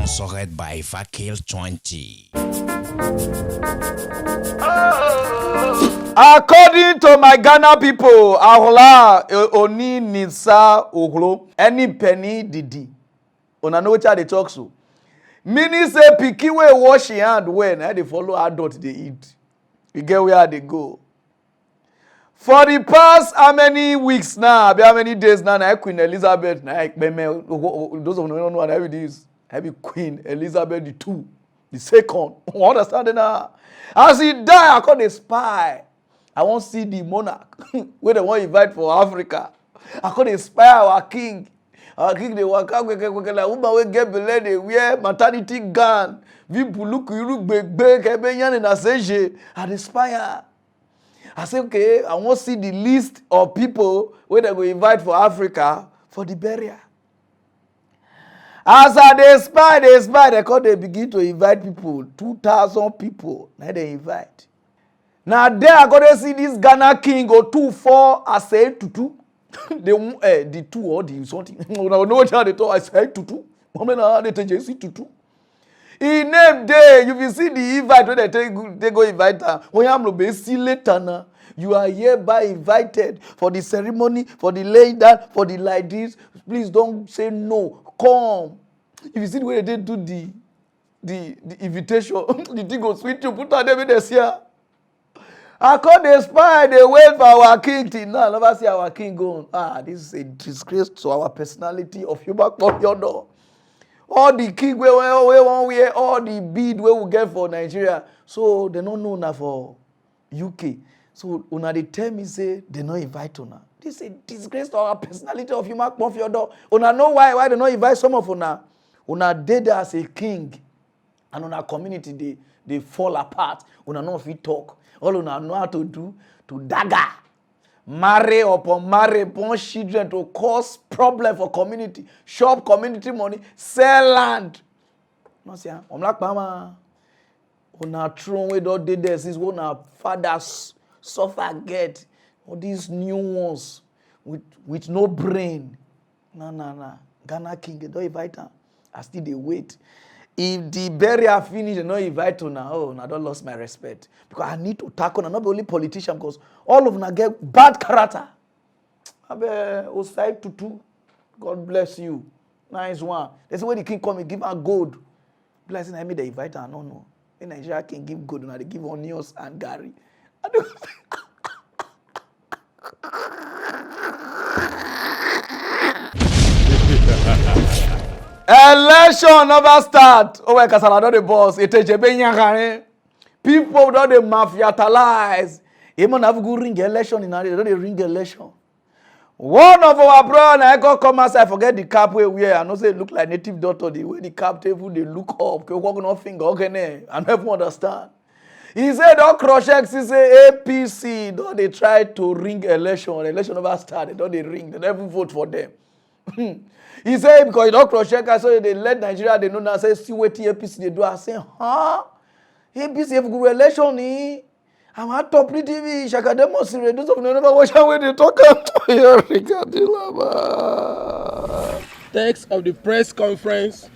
Sponsored by Vakil 20. According to my Ghana people, ahola oni nisa ohlo any penny didi. Una know what they talk so. Meaning say pikin wey wash your hand when they follow adult they eat. You get where they go. For the past how many weeks now, how many days now, na Queen Elizabeth, na those of you don't know what it is. Have Queen Elizabeth II, the second. Understand now? As he die, I call the spy. I won't see the monarch where they want to invite for Africa. I call the spy our king. Our king they work out like woman we get belay they wear maternity gown. People look you big yan in a seje. I the spy. I say okay, I want to see the list of people where they go invite for Africa for the burial. As they spy, they call they begin to invite people. 2,000 people. Now they invite. Now there I go to see this Ghana king go 2-4 I say tutu. The two or the something. No what they talk I say tutu. Moment now they take see tutu. In name day you will see the invite when they go invite her. When I'm be see later now. You are hereby invited for the ceremony, for the lay down, for the like this. Please don't say no. Come. If you see the way they do the invitation, the thing goes sweet you put on them in the here. I call the spy, they wait for our king till now. Never see our king going. This is a disgrace to our personality of human Ondo. All the king we want wear, all the bid we will get for Nigeria. So they don't know now for UK. So una they tell me say they not invite una. This is a disgrace to our personality of human Ondo. Una know why they not invite some of una. Una dead as a king. And una community they fall apart. Una know if we talk. All una know how to do to dagger. Marry upon marry born children to cause problem for community. Shop community money. Sell land. No see, I'm like mama. Una throne we don't did this. Is una fathers suffer get. All these new ones with no brain. No. Ghana king, they don't invite her. I still they wait. If the burial finish, they don't invite her now. Oh, I don't lost my respect. Because I need to tackle, not only politician, because all of them get bad character. Osai Tutu, God bless you. Nice one. That's why the king come and give her gold. Blessing, I mean they invite her. No. In Nigeria, can give gold, and they give onions and Gary. I don't Election never start. Oh, my Kasala, not the boss. People don't they mafiatalize. Even have good ring election in Harare, don't they ring election. One of our brother, I go come outside, I forget the cap we wear. I know say look like native doctor. The way the cap table they look up, they walk no finger. Okay, I never understand. He said, don't cross check. He say APC. Don't they try to ring election? Election never started. Don't they ring? They never vote for them. He said because you don't cross check, so they let Nigeria they know now say see what APC they do. I say, huh? APC have good election ni. I'm at top TV. Shakademo Sire. Those of you never watch how they talk. Text of the press conference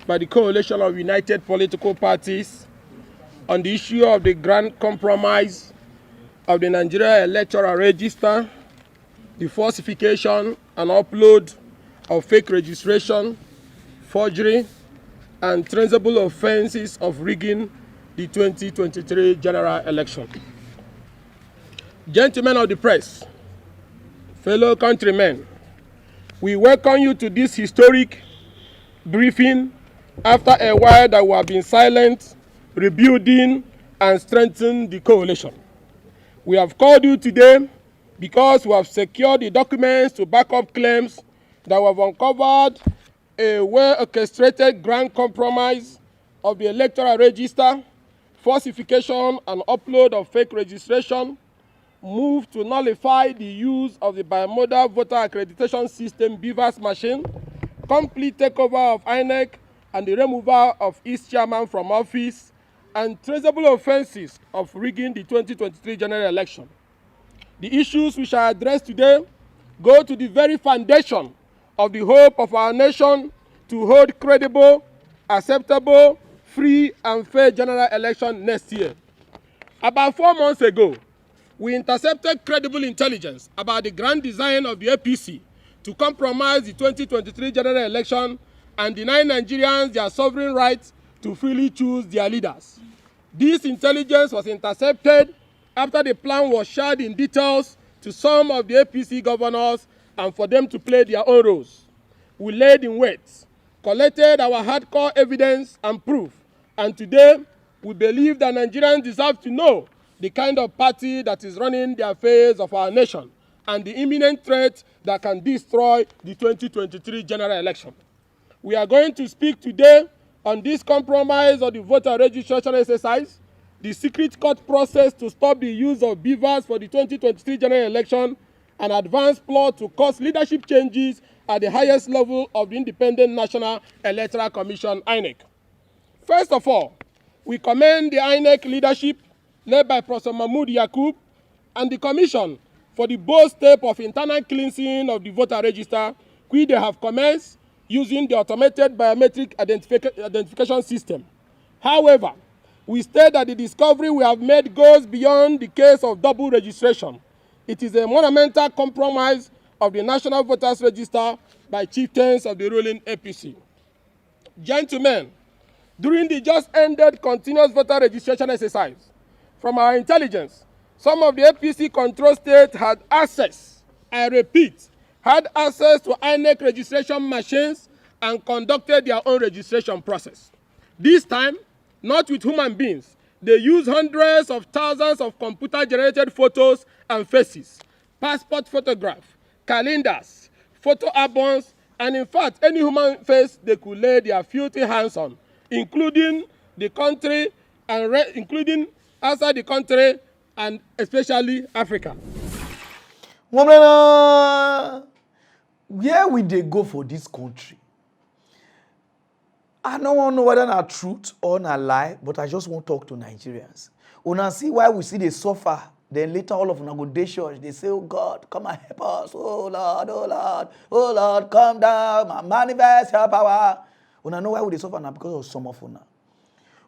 by the coalition of united political parties on the issue of the grand compromise of the Nigeria Electoral Register, the falsification and upload of fake registration, forgery, and traceable offenses of rigging the 2023 general election. Gentlemen of the press, fellow countrymen, we welcome you to this historic briefing after a while that we have been silent, rebuilding and strengthening the coalition. We have called you today because we have secured the documents to back up claims that we have uncovered a well-orchestrated grand compromise of the electoral register, falsification and upload of fake registration, move to nullify the use of the bimodal voter accreditation system BVAS machine, complete takeover of INEC and the removal of its chairman from office, and traceable offenses of rigging the 2023 general election. The issues we shall address today go to the very foundation of the hope of our nation to hold credible, acceptable, free, and fair general election next year. About 4 months ago, we intercepted credible intelligence about the grand design of the APC to compromise the 2023 general election and deny Nigerians their sovereign right to freely choose their leaders. This intelligence was intercepted after the plan was shared in details to some of the APC governors and for them to play their own roles. We laid in wait, collected our hardcore evidence and proof, and today we believe that Nigerians deserve to know the kind of party that is running the affairs of our nation and the imminent threat that can destroy the 2023 general election. We are going to speak today on this compromise of the voter registration exercise, the secret court process to stop the use of beavers for the 2023 general election, an advanced plot to cause leadership changes at the highest level of the Independent National Electoral Commission, INEC. First of all, we commend the INEC leadership led by Professor Mahmoud Yakub and the Commission for the bold step of internal cleansing of the voter register, which they have commenced using the automated biometric identification system. However, we state that the discovery we have made goes beyond the case of double registration. It is a monumental compromise of the National Voters Register by chieftains of the ruling APC. Gentlemen, during the just ended continuous voter registration exercise, from our intelligence, some of the APC control states had access, I repeat, had access to INEC registration machines and conducted their own registration process. This time, not with human beings, they used hundreds of thousands of computer-generated photos and faces, passport photographs, calendars, photo albums, and in fact, any human face they could lay their filthy hands on, including the country and including outside the country and especially Africa. Where will they go for this country? I don't want to know whether it's truth or not lie, but I just want to talk to Nigerians. Una see why we see they suffer. Then later all of them go to church. They say, oh God, come and help us. Oh Lord, oh Lord, oh Lord, come down, manifest your power. Una know why we they suffer now? Because of some of una.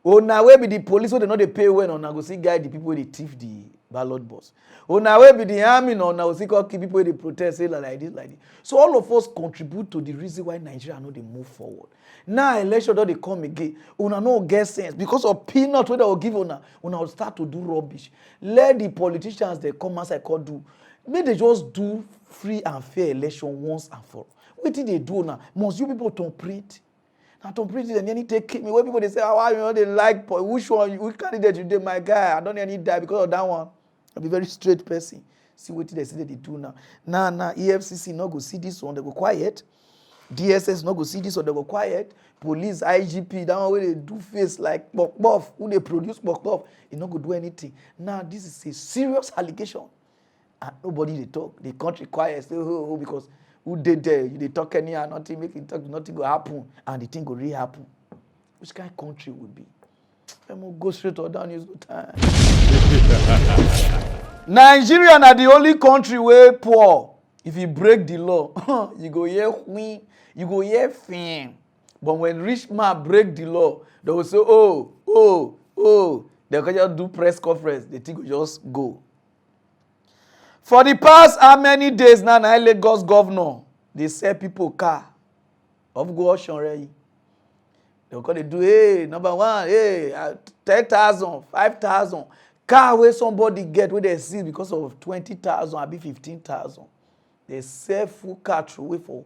Una wey be the police, so they know they pay well, una go see guide the people wey they thief the ballot box. Una wey be the army, una go see keep people wey they protest, say like this, like this. So all of us contribute to the reason why Nigeria know they move forward. Now election don't they come again. Una no get sense because of peanut wey they will give una will start to do rubbish. Let the politicians they come as I could do. May they just do free and fair election once and for all. What did they do now? Must you people to print? Now to print it and then take me. When people they say, oh, you know they like which one, which candidate you did, my guy. I don't need that because of that one. I'll be very straight person. See what they say they do now. Now, EFCC no go see this one, they go quiet. DSS no go see this one, they go quiet. Police, IGP, that one where they do face like buff, who they produce buff, they no go do anything. Now, this is a serious allegation. And nobody they talk. The country quiet, say, oh, because who did there? You they talk anyhow, nothing make it talk, nothing go happen, and the thing go really happen. Which kind of country would be? I'm gonna go straight or down use good time. Nigeria are the only country where poor. If you break the law, you go hear win, you go hear fame. But when rich man break the law, they will say, oh. They can just do press conference. The thing will just go. For the past how many days now, Lagos governor, they sell people car. Of go auction already. They call they do, hey, number one, hey, 10,000, 5,000. Car where somebody get where they see because of 20,000, I be 15,000. They sell full car through for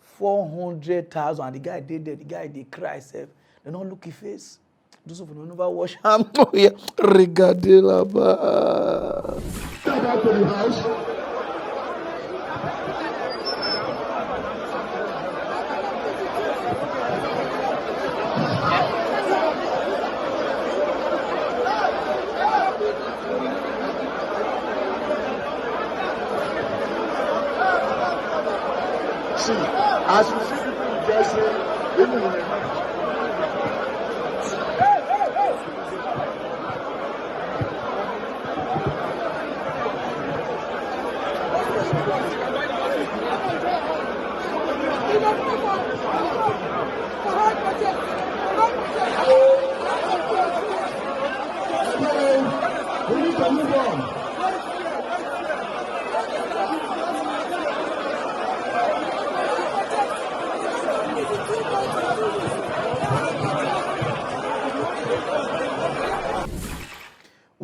400,000. And the guy did there, the guy they cry self. They don't look his face. Those of you never wash him. Regardez là-bas. Come out to the house. See, as you see people dressing, even when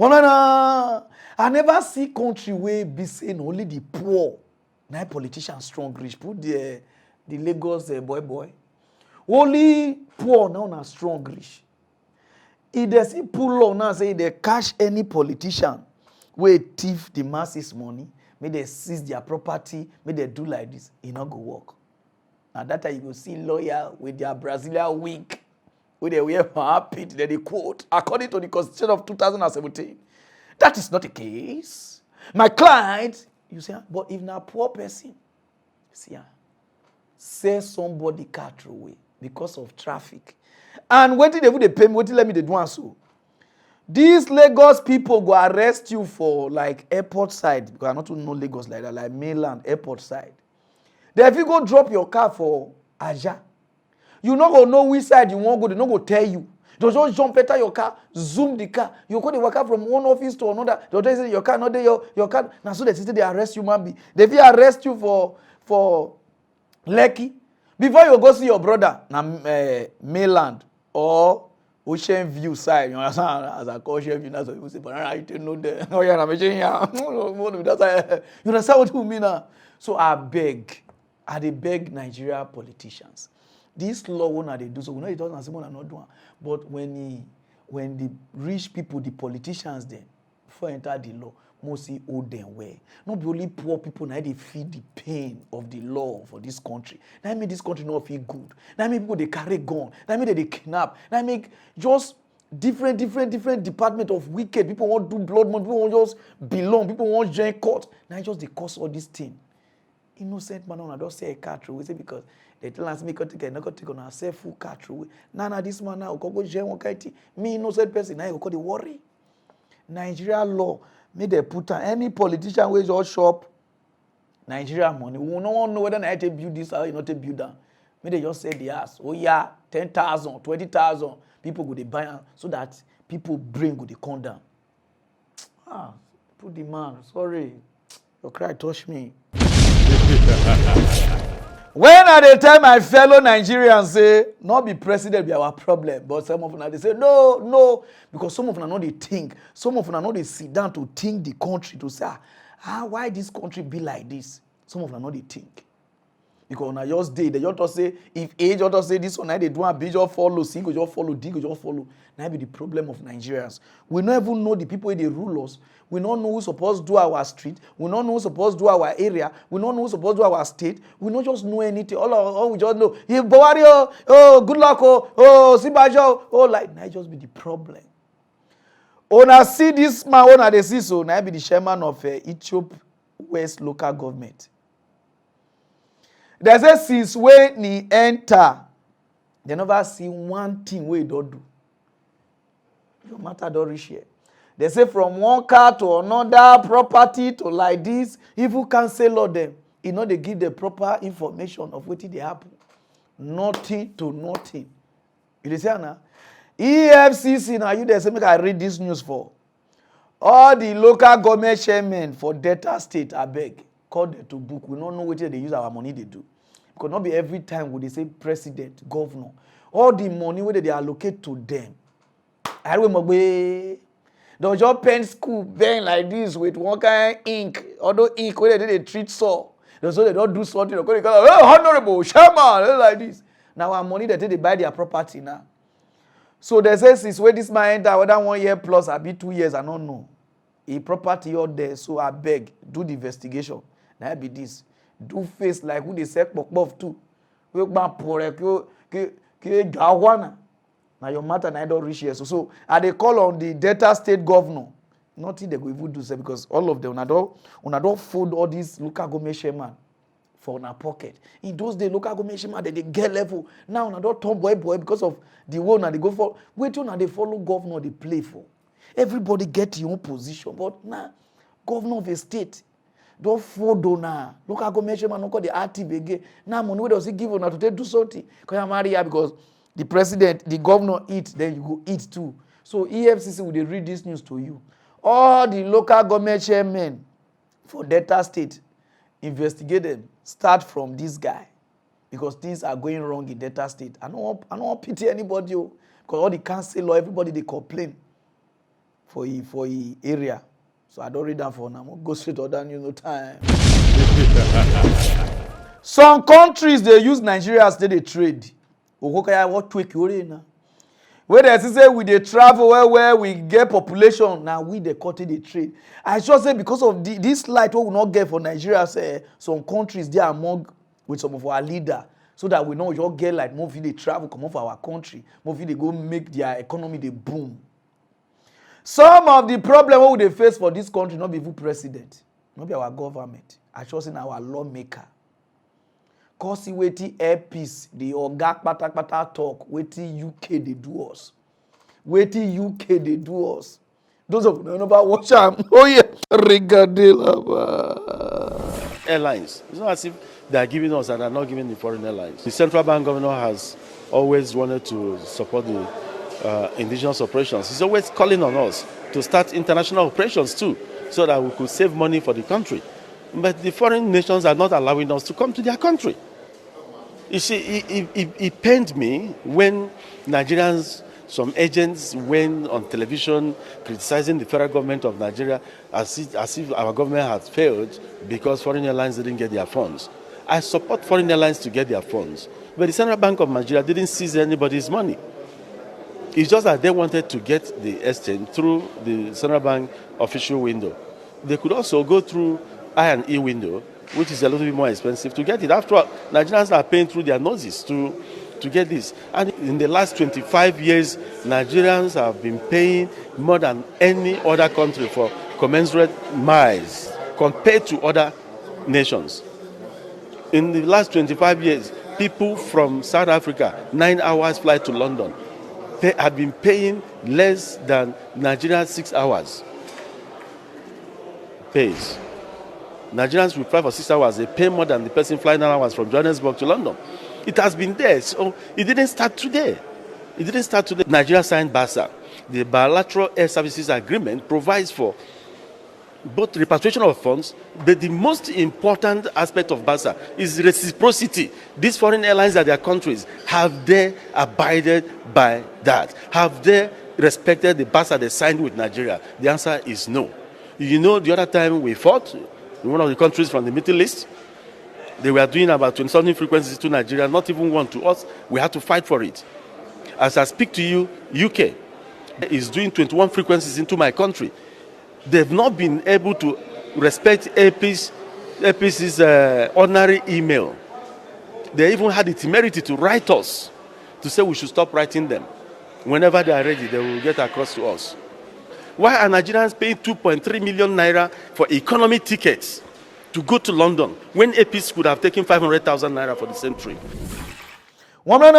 But no, I never see country where be saying only the poor. Now politicians strong rich. Put the Lagos boy. Only poor now na strong rich. If they see pull law now say they catch any politician where thief the masses money, may they seize their property, may they do like this, it not go work. Now that time you go see lawyer with their Brazilian wig, where they wear happy, then they quote, according to the Constitution of 2017. That is not the case. My client, you say, but if na poor person, see, say somebody car throw away because of traffic. And when they pay me, let me they do one so. These Lagos people go arrest you for like airport side, because I not know Lagos like that, like mainland airport side. Then if you go drop your car for Aja, you not go know which side you want go, they not go tell you. They just jump enter your car, zoom the car. You go to work out from one office to another. They just say your car not there, your car. Now so they arrest you, man. They will arrest you for Lekki. Before you go see your brother, na mainland or Ocean View side, you understand? As I call Ocean View, that's what people say, but I don't know the. Oh yeah, I'm saying yeah. You understand what you mean now? So I beg Nigeria politicians. This law when they do so, we know it doesn't say one not doing. But when the rich people, the politicians, then before enter the law, mostly owe them way. Not be only poor people now they feel the pain of the law for this country. That make this country not feel good. That make people they carry gun. That make they kidnap. That make just different department of wicked. People want to do blood money. People want just belong. People want join court. Now just they cause all this thing. Innocent man, I don't say a car through. Because they tell us me not take on ourselves full car through. Now this man now go jail one kaiti. Me innocent person now you go the worry. Nigeria law. May they put on any politician who is all shop Nigeria money. We don't know whether I take build this or not take build that. May they just say the ass. Oh yeah, 10,000, 20,000. People go they buy so that people brain go they come down. Put the man. Sorry, your cry touch me. When at the time my fellow Nigerians say, not be president be our problem, but some of them they say, no, because some of them know they think, some of them know they sit down to think the country, to say, why this country be like this? Some of them know they think. Because on a just day, they just say, if age or just say this one, they do a big just follow, C go just follow, D go just follow. Now be the problem of Nigerians. We don't even know the people where they rule us. We don't know who's supposed to do our street. We don't know who's supposed to do our area. We don't know who's supposed to do our state. We don't just know anything. All we just know, if Buhari, good luck, Simbajo, like, that just be the problem. Ona see this man, ona they see so, now be the chairman of Ethiopia West local government. They say since when he enter, they never see one thing where he don't do. No matter don't reach here. They say from one car to another property to like this, if you cancel all them, you know they give the proper information of what they happen. Nothing to nothing. You say now, EFCC now you they say make I read this news for all the local government chairmen for Delta State. I beg, call them to book. We don't know what they use our money they do. Because not be every time would they say president, governor, all the money where they allocate to them. I remember. Don't just pen school bang like this with one kind of ink. Although ink where they treat so they don't do something. They call honorable chairman like this. Now our money they buy their property now. So they say since where this man enter whether 1 year plus or be 2 years, I don't know. A property out there, so I beg do the investigation. Now be this. Do face like who they say pokpov too. We ban pore ke gawana. Now your matter now don't reach here. So they call on the Delta State governor. Nothing they go even do so because all of them una don't fold all these local government chairman for una pocket. In those days, local government chairman they get level. Now una don't turn boy because of the one they go for. Wait till now they follow governor they play for. Everybody get your own position, but now governor of a state don't fold on local government chairman no call the active again. Now money we does he give una to take do something? Because I'm married because the president, the governor eat, then you go eat too. So EFCC will they read this news to you. All the local government chairmen for Delta State, investigate them. Start from this guy. Because things are going wrong in Delta State. I don't want pity anybody. Because all the council or everybody, they complain. for e area. So I don't read that for now. Go straight to other news, no time. Some countries they use Nigeria as they trade. Okokaya what tweak na. Where they say we dey travel where we get population, now we dey cut the trade. I just say because of this light what we not get for Nigeria, say some countries they are among with some of our leader, so that we know just get like more they travel come off our country, more they go make their economy they boom. Some of the problem what we dey face for this country not be even president, not be our government. I just say our lawmaker. Cause wetin airpiece the oga kpatakpata talk wetin UK they do us. Wetin UK they do us. Those of you never watch am. Oh yeah, Rigadela. Airlines. It's not as if they are giving us and are not giving the foreign airlines. The central bank governor has always wanted to support the indigenous operations. He's always calling on us to start international operations too, so that we could save money for the country. But the foreign nations are not allowing us to come to their country. You see, it pained me when Nigerians, some agents went on television criticizing the federal government of Nigeria as if our government had failed because foreign airlines didn't get their funds. I support foreign airlines to get their funds, but the Central Bank of Nigeria didn't seize anybody's money. It's just that they wanted to get the exchange through the Central Bank official window. They could also go through I&E window, which is a little bit more expensive to get it. After all, Nigerians are paying through their noses to get this. And in the last 25 years, Nigerians have been paying more than any other country for commensurate miles compared to other nations. In the last 25 years, people from South Africa, 9 hours flight to London, they have been paying less than Nigeria 6 hours pays. Nigerians will fly for 6 hours. They pay more than the person flying 9 hours from Johannesburg to London. It has been there. So it didn't start today. Nigeria signed BASA. The Bilateral Air Services Agreement provides for both repatriation of funds, but the most important aspect of BASA is reciprocity. These foreign airlines at their countries, have they abided by that? Have they respected the BASA they signed with Nigeria? The answer is no. You know, the other time we fought, in one of the countries from the Middle East, they were doing about 20-something frequencies to Nigeria, not even one to us. We had to fight for it. As I speak to you, UK is doing 21 frequencies into my country. They've not been able to respect APC's ordinary email. They even had the temerity to write us to say we should stop writing them. Whenever they are ready, they will get across to us. Why are Nigerians paying 2.3 million naira for economy tickets to go to London when APs could have taken 500,000 naira for the same trip? Woman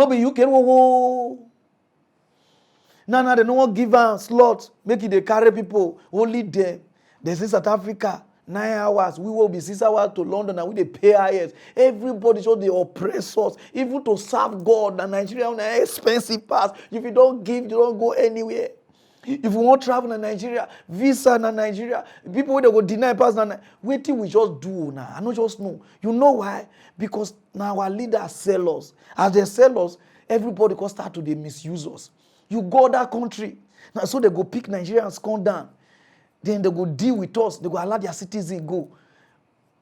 be UK. Now they don't give a slot. Make it they carry people only there. They say South Africa 9 hours. We will be 6 hours to London and we they pay IS. Everybody show the oppressors. Even to serve God and Nigeria on an expensive pass. If you don't give, you don't go anywhere. If you want travel in Nigeria, visa in Nigeria, people will go deny pass. Wait till we just do now. I don't just know. You know why? Because now our leaders sell us. As they sell us, everybody can start to they misuse us. You go that country. Now so they go pick Nigerians come down. Then they go deal with us. They go allow their citizens go.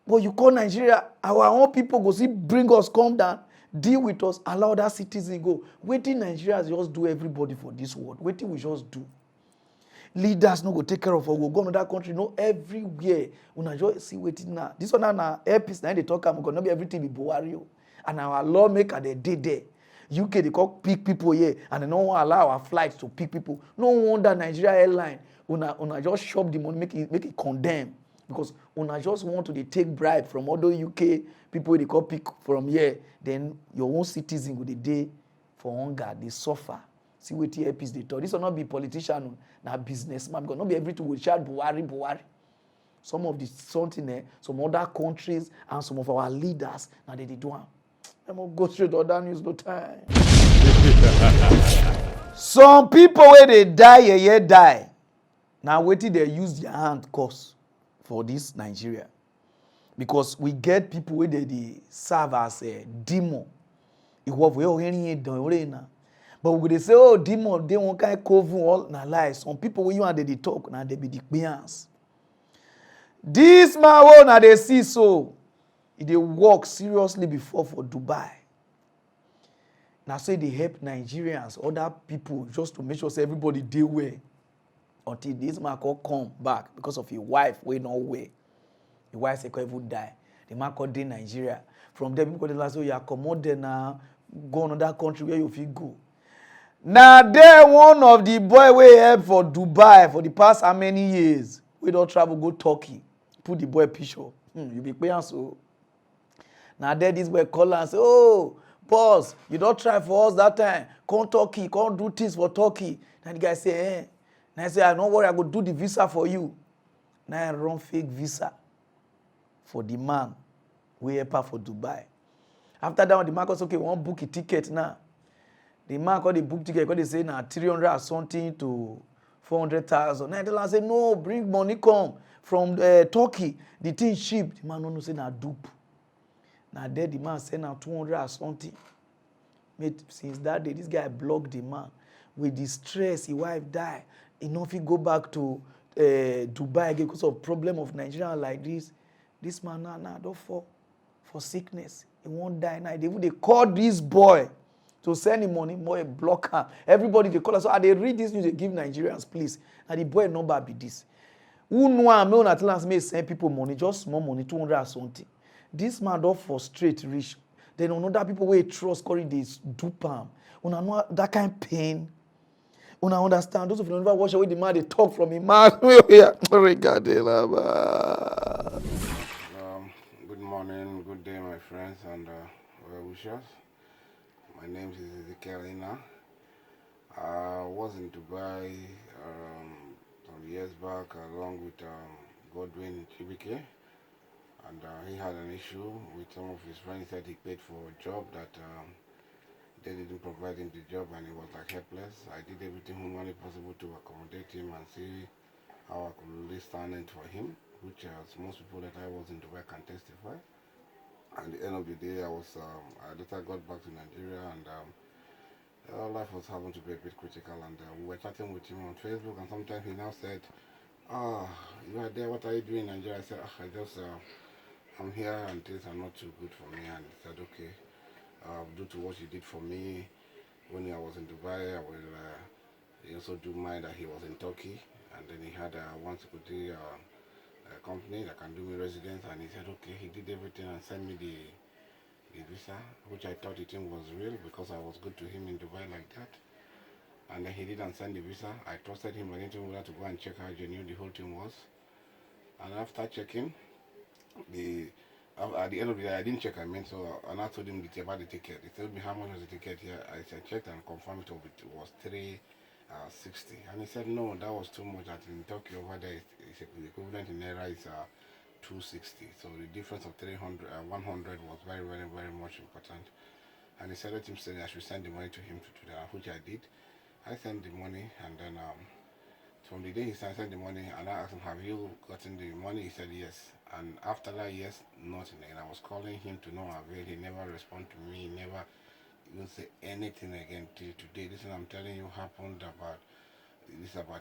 But you call Nigeria, our own people go see bring us come down, deal with us, allow that citizen go. Waiting Nigeria just do everybody for this world. Waiting we just do. Leaders no go take care of us. We'll go to that country, no everywhere. Una just see waiting now. This one now airpiece now they talk about not be everything be Buhari. And our lawmaker they did there. UK they call pick people here and they don't want to allow our flights to pick people. No wonder Nigeria Airline una just shop the money make it condemn because una just want to they take bribe from other UK people they call pick from here. Then your own citizen go the day for hunger they suffer. See what the airpiece they talk. This will not be politician, not businessman because not be everything will shout Buhari. Some of the something there, some other countries and some of our leaders now they do am. I'm going to go straight to other news, no time. Some people where they die. Now waiting they use their hand cause for this Nigeria. Because we get people where they serve as a demon. But we dey say, oh, demon, they won't kind cover all na lies. Some people when you and they talk, now they be the beings. This man, oh, now they see so. They work seriously before for Dubai. Now say they help Nigerians, other people, just to make sure say everybody deal well. Until this man come back because of his wife, we no way. The wife say even die. The man called in Nigeria. From there, people tell us, oh, you come out there now, go another country where you feel go. Now there one of the boy we help for Dubai for the past how many years. We don't travel go Turkey. Put the boy picture. You be paying so. Now there this boy call and say, oh, boss, you don't try for us that time. Come Turkey, come do things for Turkey. And the guy say, eh. And I say, I don't worry, I go do the visa for you. Now I run fake visa for the man we help for Dubai. After that, the man goes, okay, we want book a ticket now. The man got the book ticket, because they say now 300 or something to 400,000. Now the say, no, bring money come from Turkey. The thing cheap. The man no say now dupe. Now there the man say now 200 or something. Mate, since that day, this guy blocked the man. With the stress, his wife died. He no fit go back to Dubai again because of problem of Nigeria like this. This man now don't fall for sickness. He won't die now. They call this boy to send him money, boy block her. Everybody they call us. So they read this news, they give Nigerians, please. And the boy number be this. Who know I'm not telling us may send people money, just small money, 200 or something. This man don't frustrate rich. Then another people where trust curry they dupe him. Una know that kind of pain. Una understand those of you never watch away the man they talk from him. Man, good morning, good day, my friends and well-wishers. My name is Ezekiel. I was in Dubai some years back along with Godwin Chibike, and he had an issue with some of his friends. He said he paid for a job that they didn't provide him the job, and he was like helpless. I did everything humanly possible to accommodate him and see how I could really stand in for him, which most people that I was in Dubai can testify. At the end of the day, I later got back to Nigeria, and life was having to be a bit critical, and we were chatting with him on Facebook, and sometimes he now said, you are there, what are you doing in Nigeria? I said, I'm here and things are not too good for me, and he said, okay, due to what he did for me when I was in Dubai, I will he also do mine that he was in Turkey, and then he had one security company that can do me residence, and he said okay, he did everything and sent me the visa, which I thought it was real because I was good to him in Dubai like that. And then he didn't send the visa. I trusted him. I didn't want to go and check how genuine the whole thing was. And after checking, at the end of the day, I didn't check, and I told him about the ticket. He told me how much was the ticket here. I said checked and confirmed it was 360, and he said no, that was too much. That in Turkey over there, the equivalent in naira is 260. So the difference of 100 was very, very, very much important. And he said let him say I should send the money to him to do that, which I did. I sent the money, and then from the day he sent the money, and I asked him, have you gotten the money? He said yes. And after that, yes, nothing. And I was calling him to no avail. He never responded to me. He never even say anything again till today. This thing I'm telling you happened about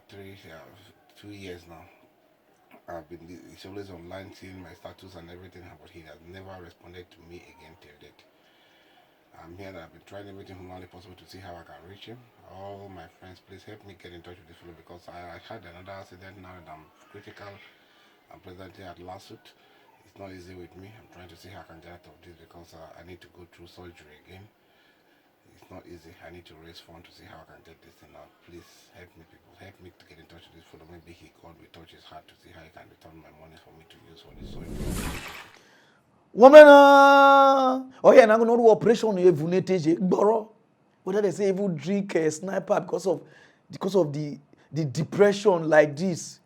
2 years now. He's always online seeing my status and everything, but he has never responded to me again till date. I'm here that I've been trying everything humanly possible to see how I can reach him. All my friends, please help me get in touch with this fellow, because I had another accident now that I'm critical. I'm presently at lawsuit. It's not easy with me. I'm trying to see how I can get out of this because I need to go through surgery again. It's not easy. I need to raise funds to see how I can get this thing out. Please help me, people. Help me to get in touch with this fellow. Maybe God will touch his heart to see how he can return my money for me to use for this surgery. Woman, oh yeah, now going to operation you need borrow. Whether they say even drink a sniper because of the depression like this.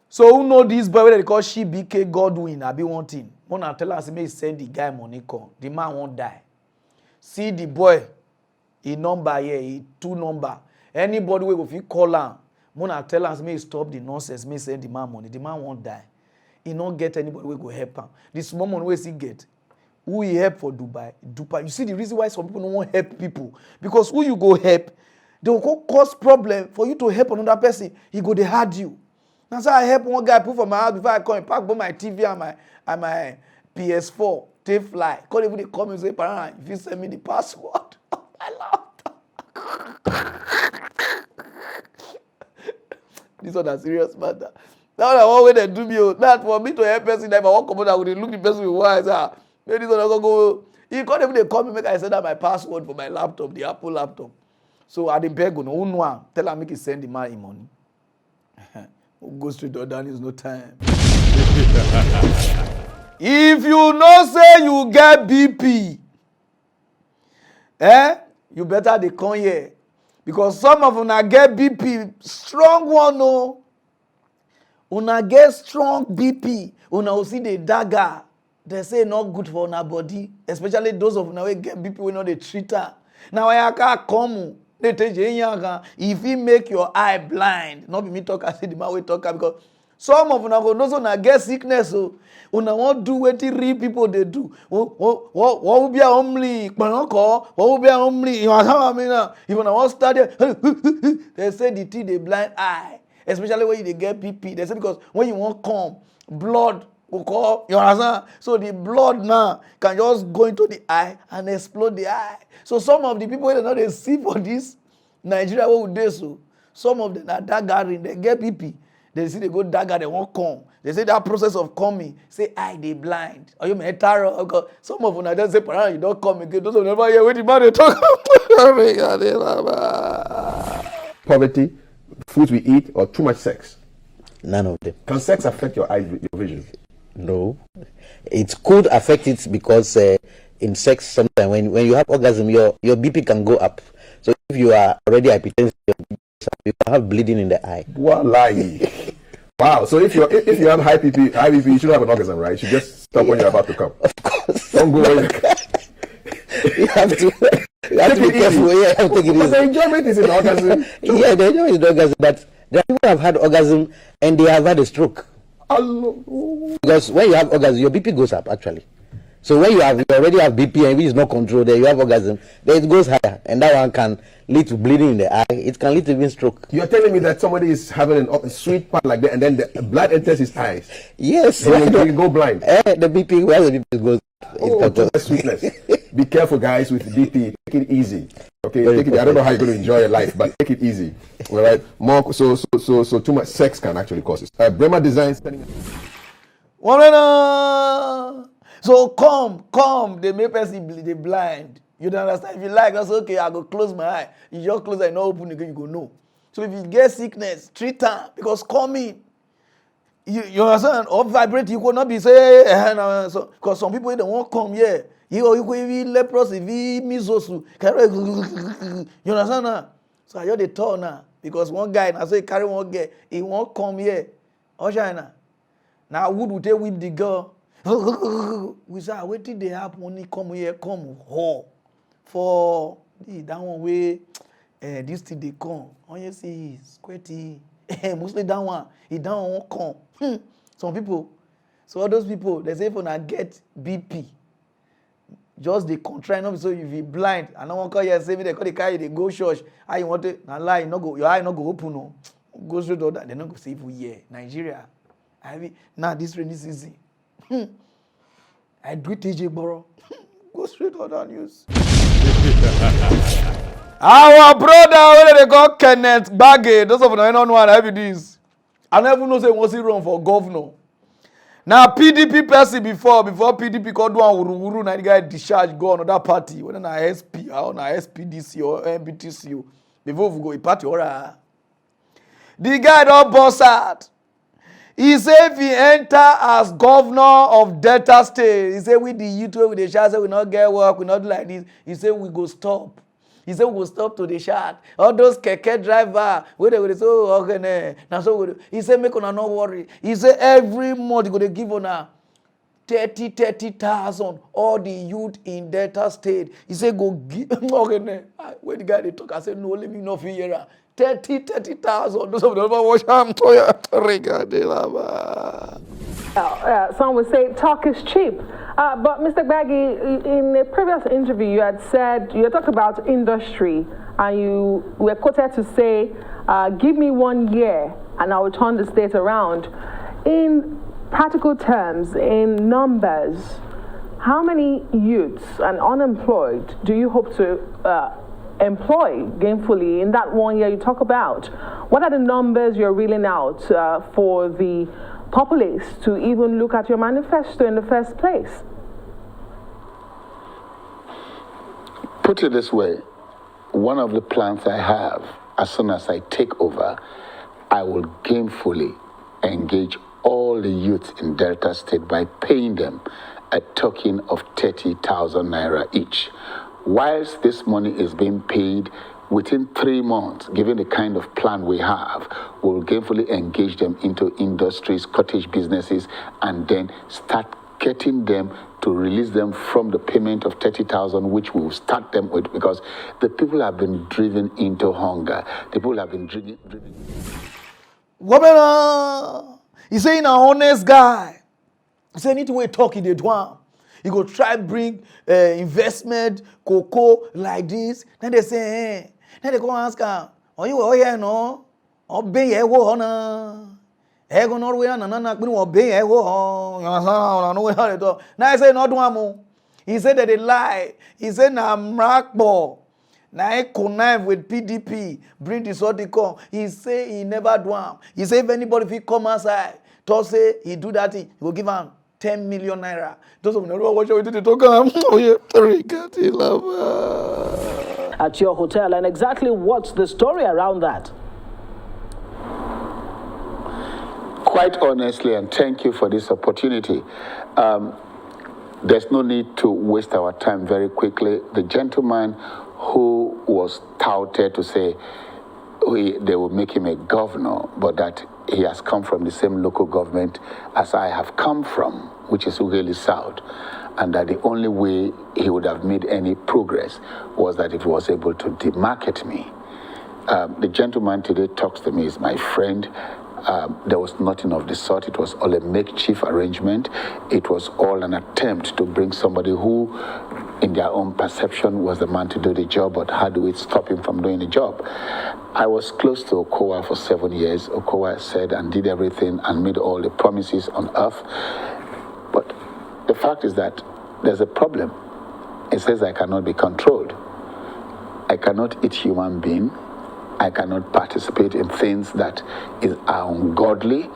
So who know this boy whether they call BK Godwin? I be wanting. Wanna tell us may send the guy money come. The man won't die. See the boy, he number here, he 2 number. Anybody will if you call him, wanna tell us may stop the nonsense, may send the man money. The man won't die. He not get anybody will go help him. The small money where he get, who he help for Dubai. You see the reason why some people don't want help people, because who you go help, they will go cause problem for you to help another person. He go dey hard you. That's how I help one guy put for my house before I come. He pack both my TV and my PS4. Take fly. Call even they call me and say, Pararan, if you send me the password, I laughed. This one a serious matter. That one way they do me. That for me to help person, if I walk come out, I would look the person with one eye. Maybe this one I go. He call even they call me, make I send out my password for my laptop, the Apple laptop. So I didn't beg no one. Tell her make he send the man him money. Go straight to down, is no time. If you know say you get BP, you better dey come here. Because some of una get BP, strong one no. Una get strong BP, una will see the dagger. They say not good for una body, especially those of una wey get BP wey no dey treat her. Now I can't come. If he make your eye blind, not be me talk, I say the man we talk because some of una go know so na get sickness so una won't do wetin real people they do. What will be a homely? What will be a homely? If una want start they say the thing they blind eye, especially when they get PP. They say because when you want come, blood will call, you understand? So the blood now can just go into the eye and explode the eye. So some of the people they know they see for this Nigeria, what would they so? Some of them are daggering, they get PP. They see they go dagger, they won't come. They say that process of coming, say eye they blind. Or you may tarot. Some of them just say, Pararan, you don't come again. Those of them never hear what the man they talk. Poverty, food we eat, or too much sex? None of them. Can sex affect your eyes, your vision? No. It could affect it because in sex, sometimes when you have orgasm, your BP can go up. So if you are already hypertensive, you can have bleeding in the eye. Wallahi. Wow. So if you have high BP, you shouldn't have an orgasm, right? You should just stop when you're about to come. Of course. Don't go when you have to be careful. Yeah, you have to take it easy. The enjoyment is in the orgasm. Yeah, the enjoyment is in the orgasm, but there are people who have had orgasm and they have had a stroke. Because when you have orgasm, your BP goes up actually. So when you already have BP and it is not controlled, then you have orgasm, then it goes higher, and that one can lead to bleeding in the eye. It can lead to even stroke. You're telling me that somebody is having a sweet part like that, and then the blood enters his eyes. Yes. So you can go blind. The BP, where the BP goes. That's sweetness. Be careful, guys, with BP. Take it easy. Okay, take it. I don't know how you're going to enjoy your life, but take it easy. All right. More so too much sex can actually cause it. Bremer Design. So come, they make person they blind. You don't understand? If you like, that's okay, I go close my eye. You just close and not open again, you go no. So if you get sickness, treat them because coming, you understand? Or vibrate, you could not be say, so because some people they don't want to come here. You could be leprosy, be measles, you understand now? So I just the turn now because one guy now say carry one girl, he won't come here. China. Now wood will take whip the girl. We say, wait till they happen when he come here, come ho. For that one way, this thing they come. Oh, you see, squirty. Mostly that one, he down won't come. Some people, so all those people, they say if you not get BP, just they contract. So if you blind, and no one call you say me they call the carry, they go church. How you want it? Now lie, no go, your eye no go open no. Go straight to that. They not go say if yeah, Nigeria. Now this rainy season. I do TJ Boro. Go straight on that news. Our brother, when they call Kenneth Bagge, those of you don't know what I have this. I never know say what's he run for governor. Now PDP person before PDP called one wuru now the guy discharge go another party. Whether na SP or na SPDC or MBTC. Before we go a party or the guy don't boss out. He said if he enter as governor of Delta State, he said with the youth, with the shout, say we not get work, we not do like this. He said we go stop. He said we go stop to the shout. All those keke driver, where they go say, oh, okay, now so he said make una not worry. He said every month he go to give una 30,000 all the youth in Delta State. He said go give okay, where the guy they talk, I said no, let me know for here. 30,000. Those of them watch him. Some would say talk is cheap. But Mr. Gbagi, in a previous interview, you had said, you had talked about industry, and you were quoted to say, give me 1 year and I will turn the state around. In practical terms, in numbers, how many youths and unemployed do you hope to employ gainfully in that 1 year you talk about? What are the numbers you're reeling out for the populace to even look at your manifesto in the first place? Put it this way, one of the plans I have, as soon as I take over, I will gainfully engage all the youth in Delta State by paying them a token of 30,000 naira each. Whilst this money is being paid, within 3 months, given the kind of plan we have, we'll gainfully engage them into industries, cottage businesses, and then start getting them to release them from the payment of 30,000, which we will start them with, because the people have been driven into hunger. The people have been driven. Woman, he say an honest guy. He say anything we talk in the drum. He go try bring investment, cocoa like this. Then they say, hey. Then they go ask her, are you all here no? Or be here wo na? Ego no we na na kpini wo be here wo. You understand? No we how they talk. Now I say no do am. He said that they lie. He said na mrakbo. Now he connive with PDP, bring this what they come. He say he never do am. He say if anybody fit come outside, to say he do that thing, he will give him 10 million naira. Those of you know what we did talk am. Oh yeah, at your hotel, and exactly what's the story around that? Quite honestly, and thank you for this opportunity. There's no need to waste our time very quickly. The gentleman who was touted to say they will make him a governor, but that he has come from the same local government as I have come from, which is Ughelli South, and that the only way he would have made any progress was that if he was able to demarket me. The gentleman today talks to me, is my friend. There was nothing of the sort. It was all a makeshift arrangement. It was all an attempt to bring somebody who, in their own perception, was the man to do the job, but how do we stop him from doing the job? I was close to Okowa for 7 years. Okowa said and did everything and made all the promises on earth. But the fact is that there's a problem. It says I cannot be controlled. I cannot eat human being. I cannot participate in things that are ungodly.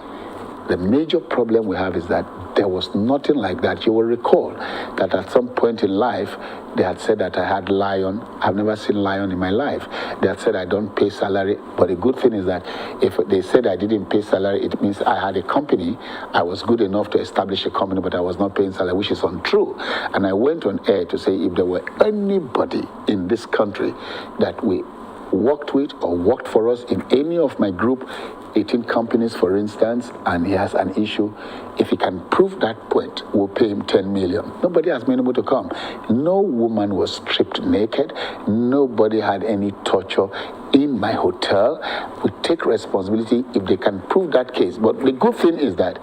The major problem we have is that there was nothing like that. You will recall that at some point in life, they had said that I had lion. I've never seen lion in my life. They had said I don't pay salary. But the good thing is that if they said I didn't pay salary, it means I had a company. I was good enough to establish a company, but I was not paying salary, which is untrue. And I went on air to say if there were anybody in this country that we worked with or worked for us in any of my group, 18 companies for instance, and he has an issue, if he can prove that point, we'll pay him 10 million. Nobody has been able to come. No woman was stripped naked. Nobody had any torture in my hotel. We take responsibility if they can prove that case. But the good thing is that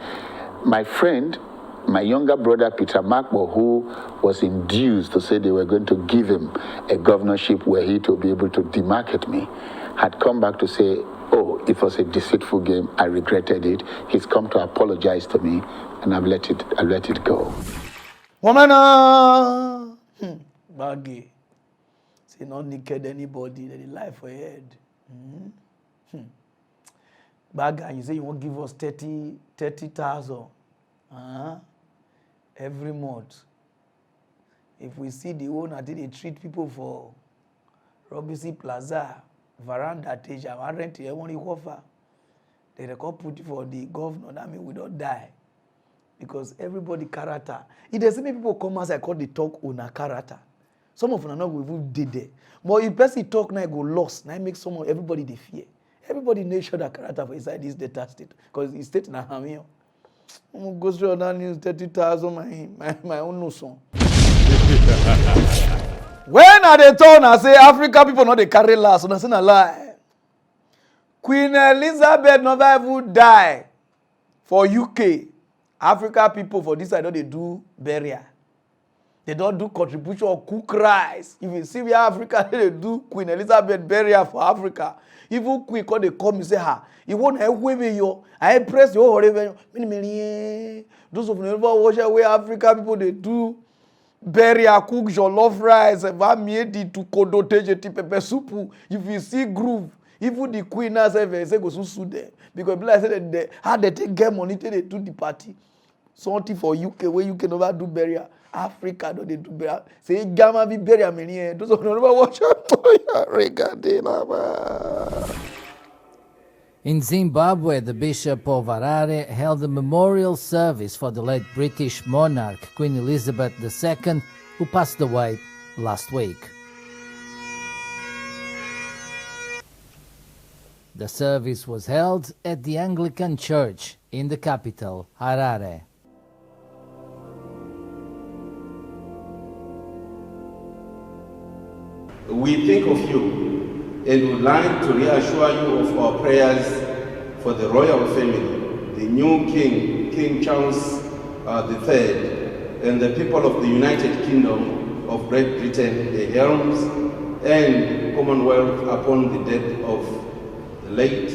my friend, my younger brother, Peter Makbo, who was induced to say they were going to give him a governorship where he to be able to demarket me, had come back to say, oh, it was a deceitful game. I regretted it. He's come to apologize to me, and I've let it go. Woman, baggy. Say not naked anybody. They lie for your head. Baggy, you say you won't give us 30,000. Every month. If we see the owner, they treat people for Robinson Plaza, Veranda, Teja, I rent here, only offer. They record put for the governor, that means we don't die. Because everybody character. If there's many people come as I call the talk owner character. Some of them are not even did there. But if person talk now go lost, now it makes everybody they fear. Everybody knows sure that character for inside this data state. Because it's state na hamio. Go through other news, 30,000, my own no song. When are they told I say Africa people not they carry last, so that's not a lie. Queen Elizabeth never even die for UK Africa people for this side, they do burial. They don't do contribution or cook rice. If you see where Africa, they do Queen Elizabeth burial for Africa. Even Queen, when they come, you say, ha, you won't have with you. I press your whatever. Those of you never watch where Africa people, they do burial, cook jollof rice, to kodoteje pepper soup. If you see groove, even the Queen has ever say go sue them. Because people say that how they take get money, they do the party. Something for UK, where you can never do burial. Africa, don't they do burial? Say, Gamma be burial, many. Those of you never watch In Zimbabwe, the Bishop of Harare held a memorial service for the late British monarch, Queen Elizabeth II, who passed away last week. The service was held at the Anglican Church in the capital, Harare. We think of you and would like to reassure you of our prayers for the royal family, the new king, King Charles III, and the people of the United Kingdom of Great Britain, the realms and Commonwealth upon the death of the late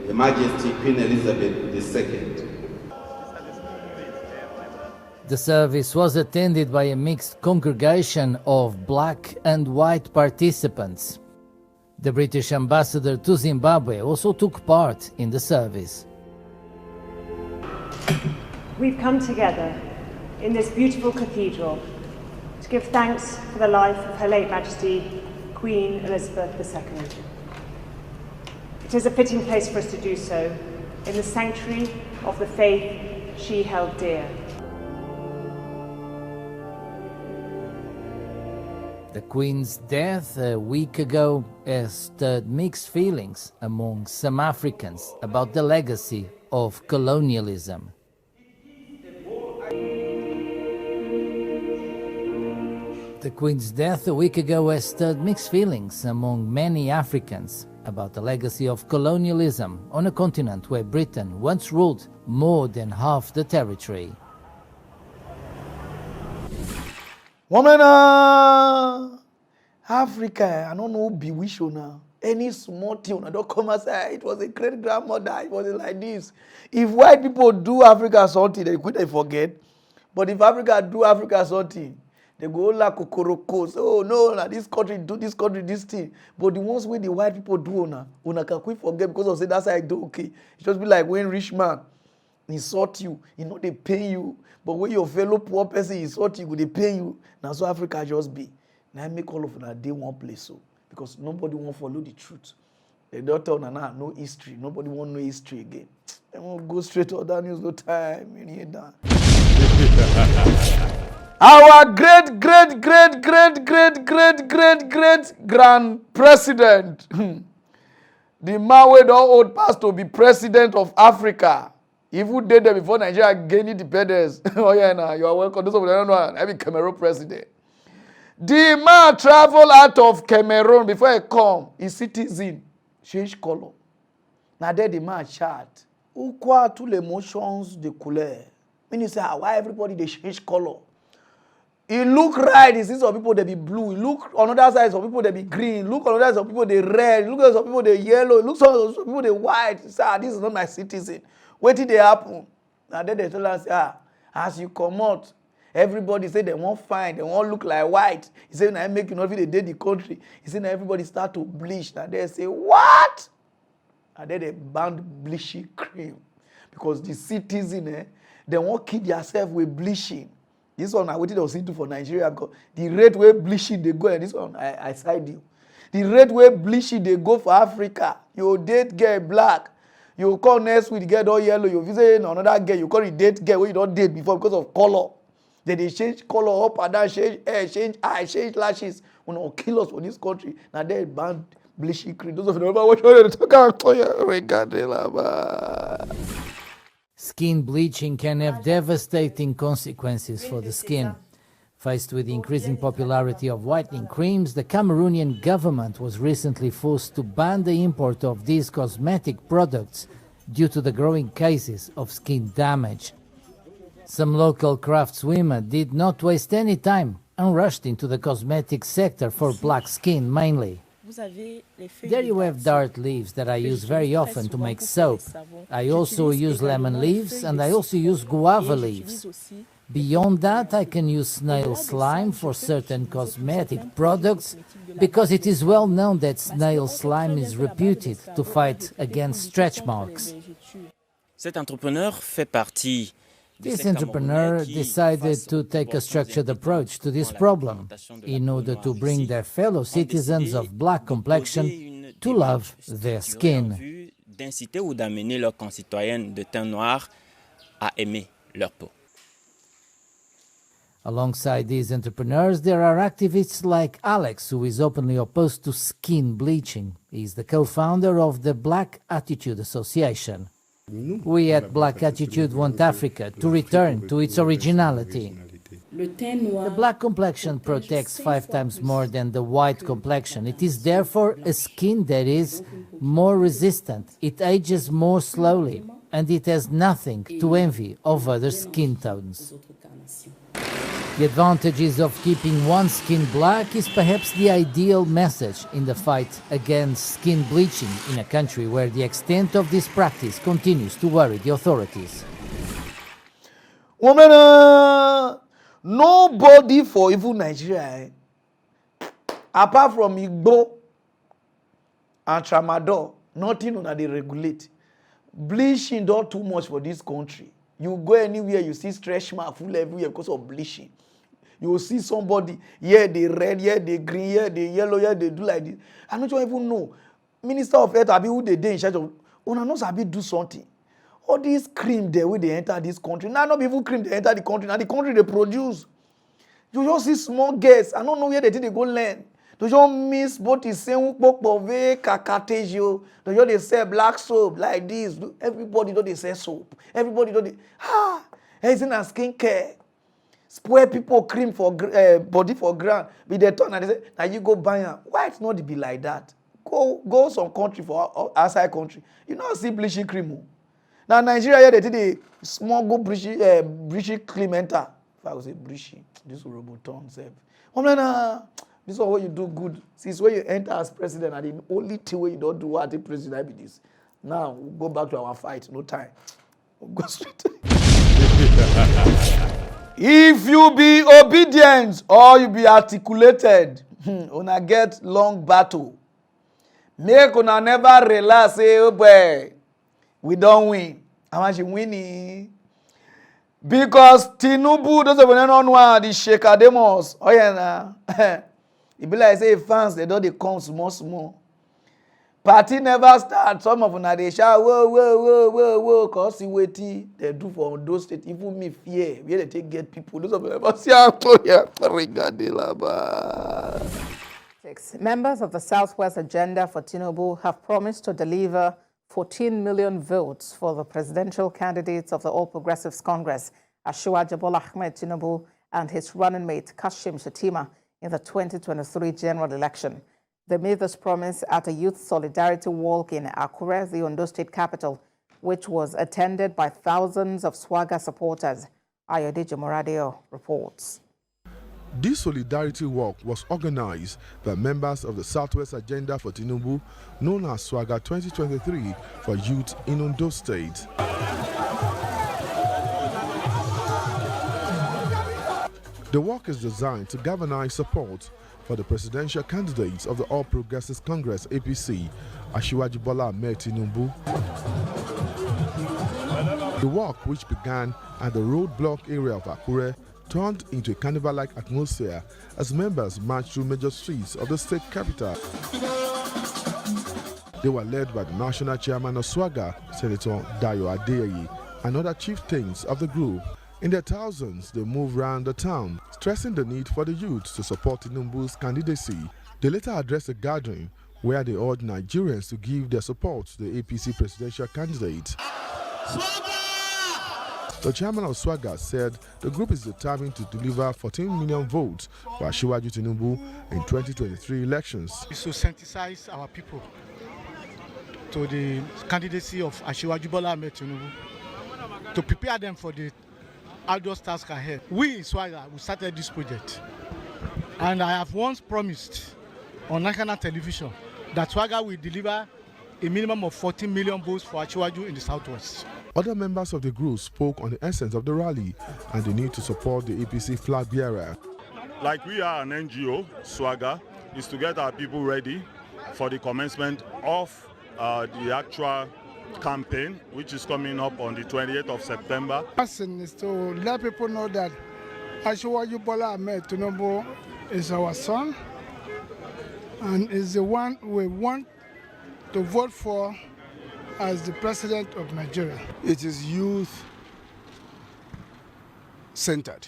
Her Majesty Queen Elizabeth II. The service was attended by a mixed congregation of black and white participants. The British ambassador to Zimbabwe also took part in the service. We've come together in this beautiful cathedral to give thanks for the life of Her late Majesty Queen Elizabeth II. It is a fitting place for us to do so in the sanctuary of the faith she held dear. The Queen's death a week ago has stirred mixed feelings among some Africans about the legacy of colonialism. The Queen's death a week ago has stirred mixed feelings among many Africans about the legacy of colonialism on a continent where Britain once ruled more than half the territory. Woman, Africa, I don't know, bewitch now. Any small thing, I don't come and say it was a great grandmother, it was like this. If white people do Africa something, they couldn't forget. But if Africa do Africa something, they go like kokorokos. Oh no, this country do this country this thing. But the ones where the white people do, una can quick forget because of say that's how I do okay. It just be like when rich man insult you, they pay you. But when your fellow poor person insult you, they pay you. Now so Africa just be. Now I make all of that day one place so. Because nobody won't follow the truth. They don't tell Nana no history. Nobody won't know history again. They won't go straight to other news, no time. You need that. Our great grand president, the man who don't old past to be president of Africa. If you did that before Nigeria gained independence, oh yeah, nah, you are welcome. Those of you don't know, I be Cameroon president. The man travel out of Cameroon before he come. His citizen change color. Now there the man chat. Ou quoi tous les emotions de couleur? When you say why everybody they change color? He look right. He see some people they be blue. He look on the other side some people they be green. Look on the other side some people they red. Look at some people they yellow. Look some people they white. He say this is not my citizen. What did they happen? Now then they tell us as you come out. Everybody say they won't find, they won't look like white. He said, I make you not feel they did the country. He said, now everybody start to bleach. Now they say, what? And then they banned bleaching cream. Because the citizen, they won't keep themselves with bleaching. This one, I waited to see for Nigeria. Because the rate where bleaching they go, and this one, I side you. The rate where bleaching they go for Africa, your date get black. You call next week, get all yellow. You visit another girl, you call the date girl where you don't date before because of color. Then they change color up and down, change hair, change eye, change lashes. When they kill us for this country, now they banned bleaching cream. Those of you know what you're talking about. Skin bleaching can have devastating consequences for the skin. Faced with the increasing popularity of whitening creams, the Cameroonian government was recently forced to ban the import of these cosmetic products due to the growing cases of skin damage. Some local craftswomen did not waste any time and rushed into the cosmetic sector for black skin mainly. There you have dart leaves that I use very often to make soap. I also use lemon leaves and I also use guava leaves. Beyond that, I can use snail slime for certain cosmetic products because it is well known that snail slime is reputed to fight against stretch marks. This entrepreneur decided to take a structured approach to this problem in order to bring their fellow citizens of black complexion to love their skin. Alongside these entrepreneurs, there are activists like Alex, who is openly opposed to skin bleaching. He is the co-founder of the Black Attitude Association. We at Black Attitude want Africa to return to its originality. The black complexion protects 5 times more than the white complexion. It is therefore a skin that is more resistant, it ages more slowly, and it has nothing to envy of other skin tones. The advantages of keeping one's skin black is perhaps the ideal message in the fight against skin bleaching in a country where the extent of this practice continues to worry the authorities. Woman, nobody for even Nigeria, apart from Igbo and Tramadol, nothing on they regulate. Bleaching not too much for this country. You go anywhere, you see stretch mark full everywhere because of bleaching. You will see somebody, here they red, here they green, here they yellow, here they do like this. I don't even know. Minister of Health, who they in charge of, not sabi do something. All this cream there when they enter this country. Now not even cream they enter the country. Now the country they produce. You just see small girls. I don't know where they go learn. They just miss both the same pokpove, kakatejo. They just sell black soap like this. Everybody don't they sell soap. Everybody don't they isn't a skincare. Spoil people cream for body for ground. Be they turn and they say, now you go buy them. Why it's not be like that? Go some country for outside country. You know see bleaching cream. Now Nigeria here they did a small go bleaching cream enter. If I was say bleaching, this will roboton self. This is what you do good. Since when you enter as president, and the only thing way you don't do what the president be this. Now we'll go back to our fight. No time. We'll go straight. If you be obedient or you be articulated, una get long battle. Make una never relax. Say, oh boy, we don't win. How much you winning? Because Tinubu doesn't know one the shaker demos. Oh yeah, nah. It be like say fans they don't they come small. Party never start. Some of them they shout whoa, cause see wetin they do for Ondo State. Even me fear where they take get people. Those of them never see Members of the Southwest Agenda for Tinubu have promised to deliver 14 million votes for the presidential candidates of the All Progressives Congress, Asiwaju Bola Ahmed Tinubu and his running mate Kashim Shettima in the 2023 general election. They made this promise at a youth solidarity walk in Akure, the Ondo State capital, which was attended by thousands of Swaga supporters. Ayodeji Moradeo reports. This solidarity walk was organized by members of the Southwest Agenda for Tinubu, known as Swaga 2023 for youth in Ondo State. The walk is designed to galvanize support for the presidential candidates of the All Progressives Congress APC, Asiwaju Bola Ahmed Tinubu. The walk, which began at the roadblock area of Akure, turned into a carnival-like atmosphere as members marched through major streets of the state capital. They were led by the national chairman of Swaga, Senator Dayo Adeyeye, and other chieftains of the group. In their thousands, they moved around the town, stressing the need for the youth to support Tinubu's candidacy. They later addressed a gathering where they urged Nigerians to give their support to the APC presidential candidate. The chairman of Swaga said the group is determined to deliver 14 million votes for Asiwaju Tinubu in 2023 elections. To sensitize our people to the candidacy of Asiwaju Bola Ahmed Tinubu, to prepare them for the arduous task ahead. We in Swagger, we started this project. And I have once promised on national television that Swagger will deliver a minimum of 14 million votes for Achiwaju in the Southwest. Other members of the group spoke on the essence of the rally and the need to support the APC flag bearer. Like we are an NGO, Swagger, is to get our people ready for the commencement of the actual campaign, which is coming up on the 28th of September. Person is to let people know that Achiwaju Bola Ahmed Tinubu is our son and is the one we want to vote for as the president of Nigeria. It is youth-centered.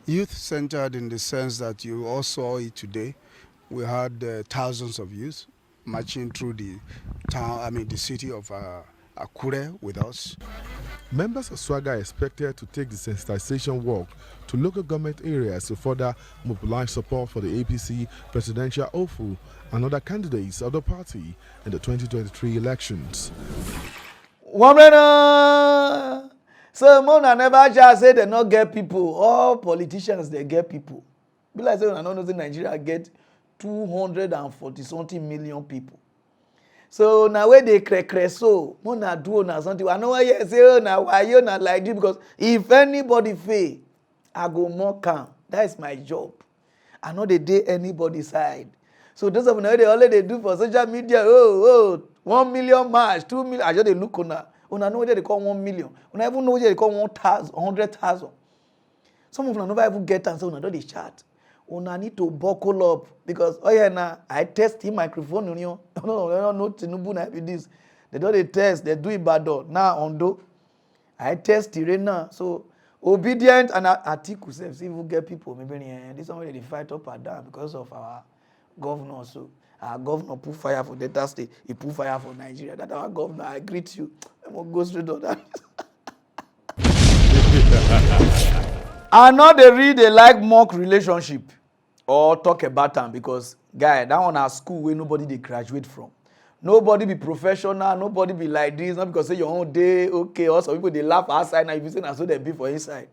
Youth-centered in the sense that you all saw it today. We had thousands of youth marching through the town, the city of Akure with us. Members of Swagger are expected to take the sensitization work to local government areas to further mobilize support for the APC presidential hopeful and other candidates of the party in the 2023 elections. So Mona never just say they not get people. All politicians, they get people. Be like saying I don't know that Nigeria get 240-something million people. So now where they crack so Mona do na something. I know why you say oh now why you not like this, because if anybody fail, I go more calm. That is my job. I know they did anybody's side. So those of you know they all they do for social media. 1 million march, 2 million. I just they look on that. Una know what they call 1 million. Una even know what they call 100,000. Some of them never even get answer. Una do the chat. Una need to buckle up because I test the microphone. No, Tinubu na be this. They do the test. They do it bad. Now Ondo, I test it now. So obedient and Accusations. If we get people, maybe this one where they fight up and down because of our governor. So our governor put fire for Delta State. He put fire for Nigeria. That our governor. I greet you. I'm gonna go straight on that. I know they like mock relationship or talk about them because guy, that one at school where nobody they graduate from. Nobody be professional, nobody be like this, not because say your own day, okay, also people they laugh outside now if you say so they be for inside.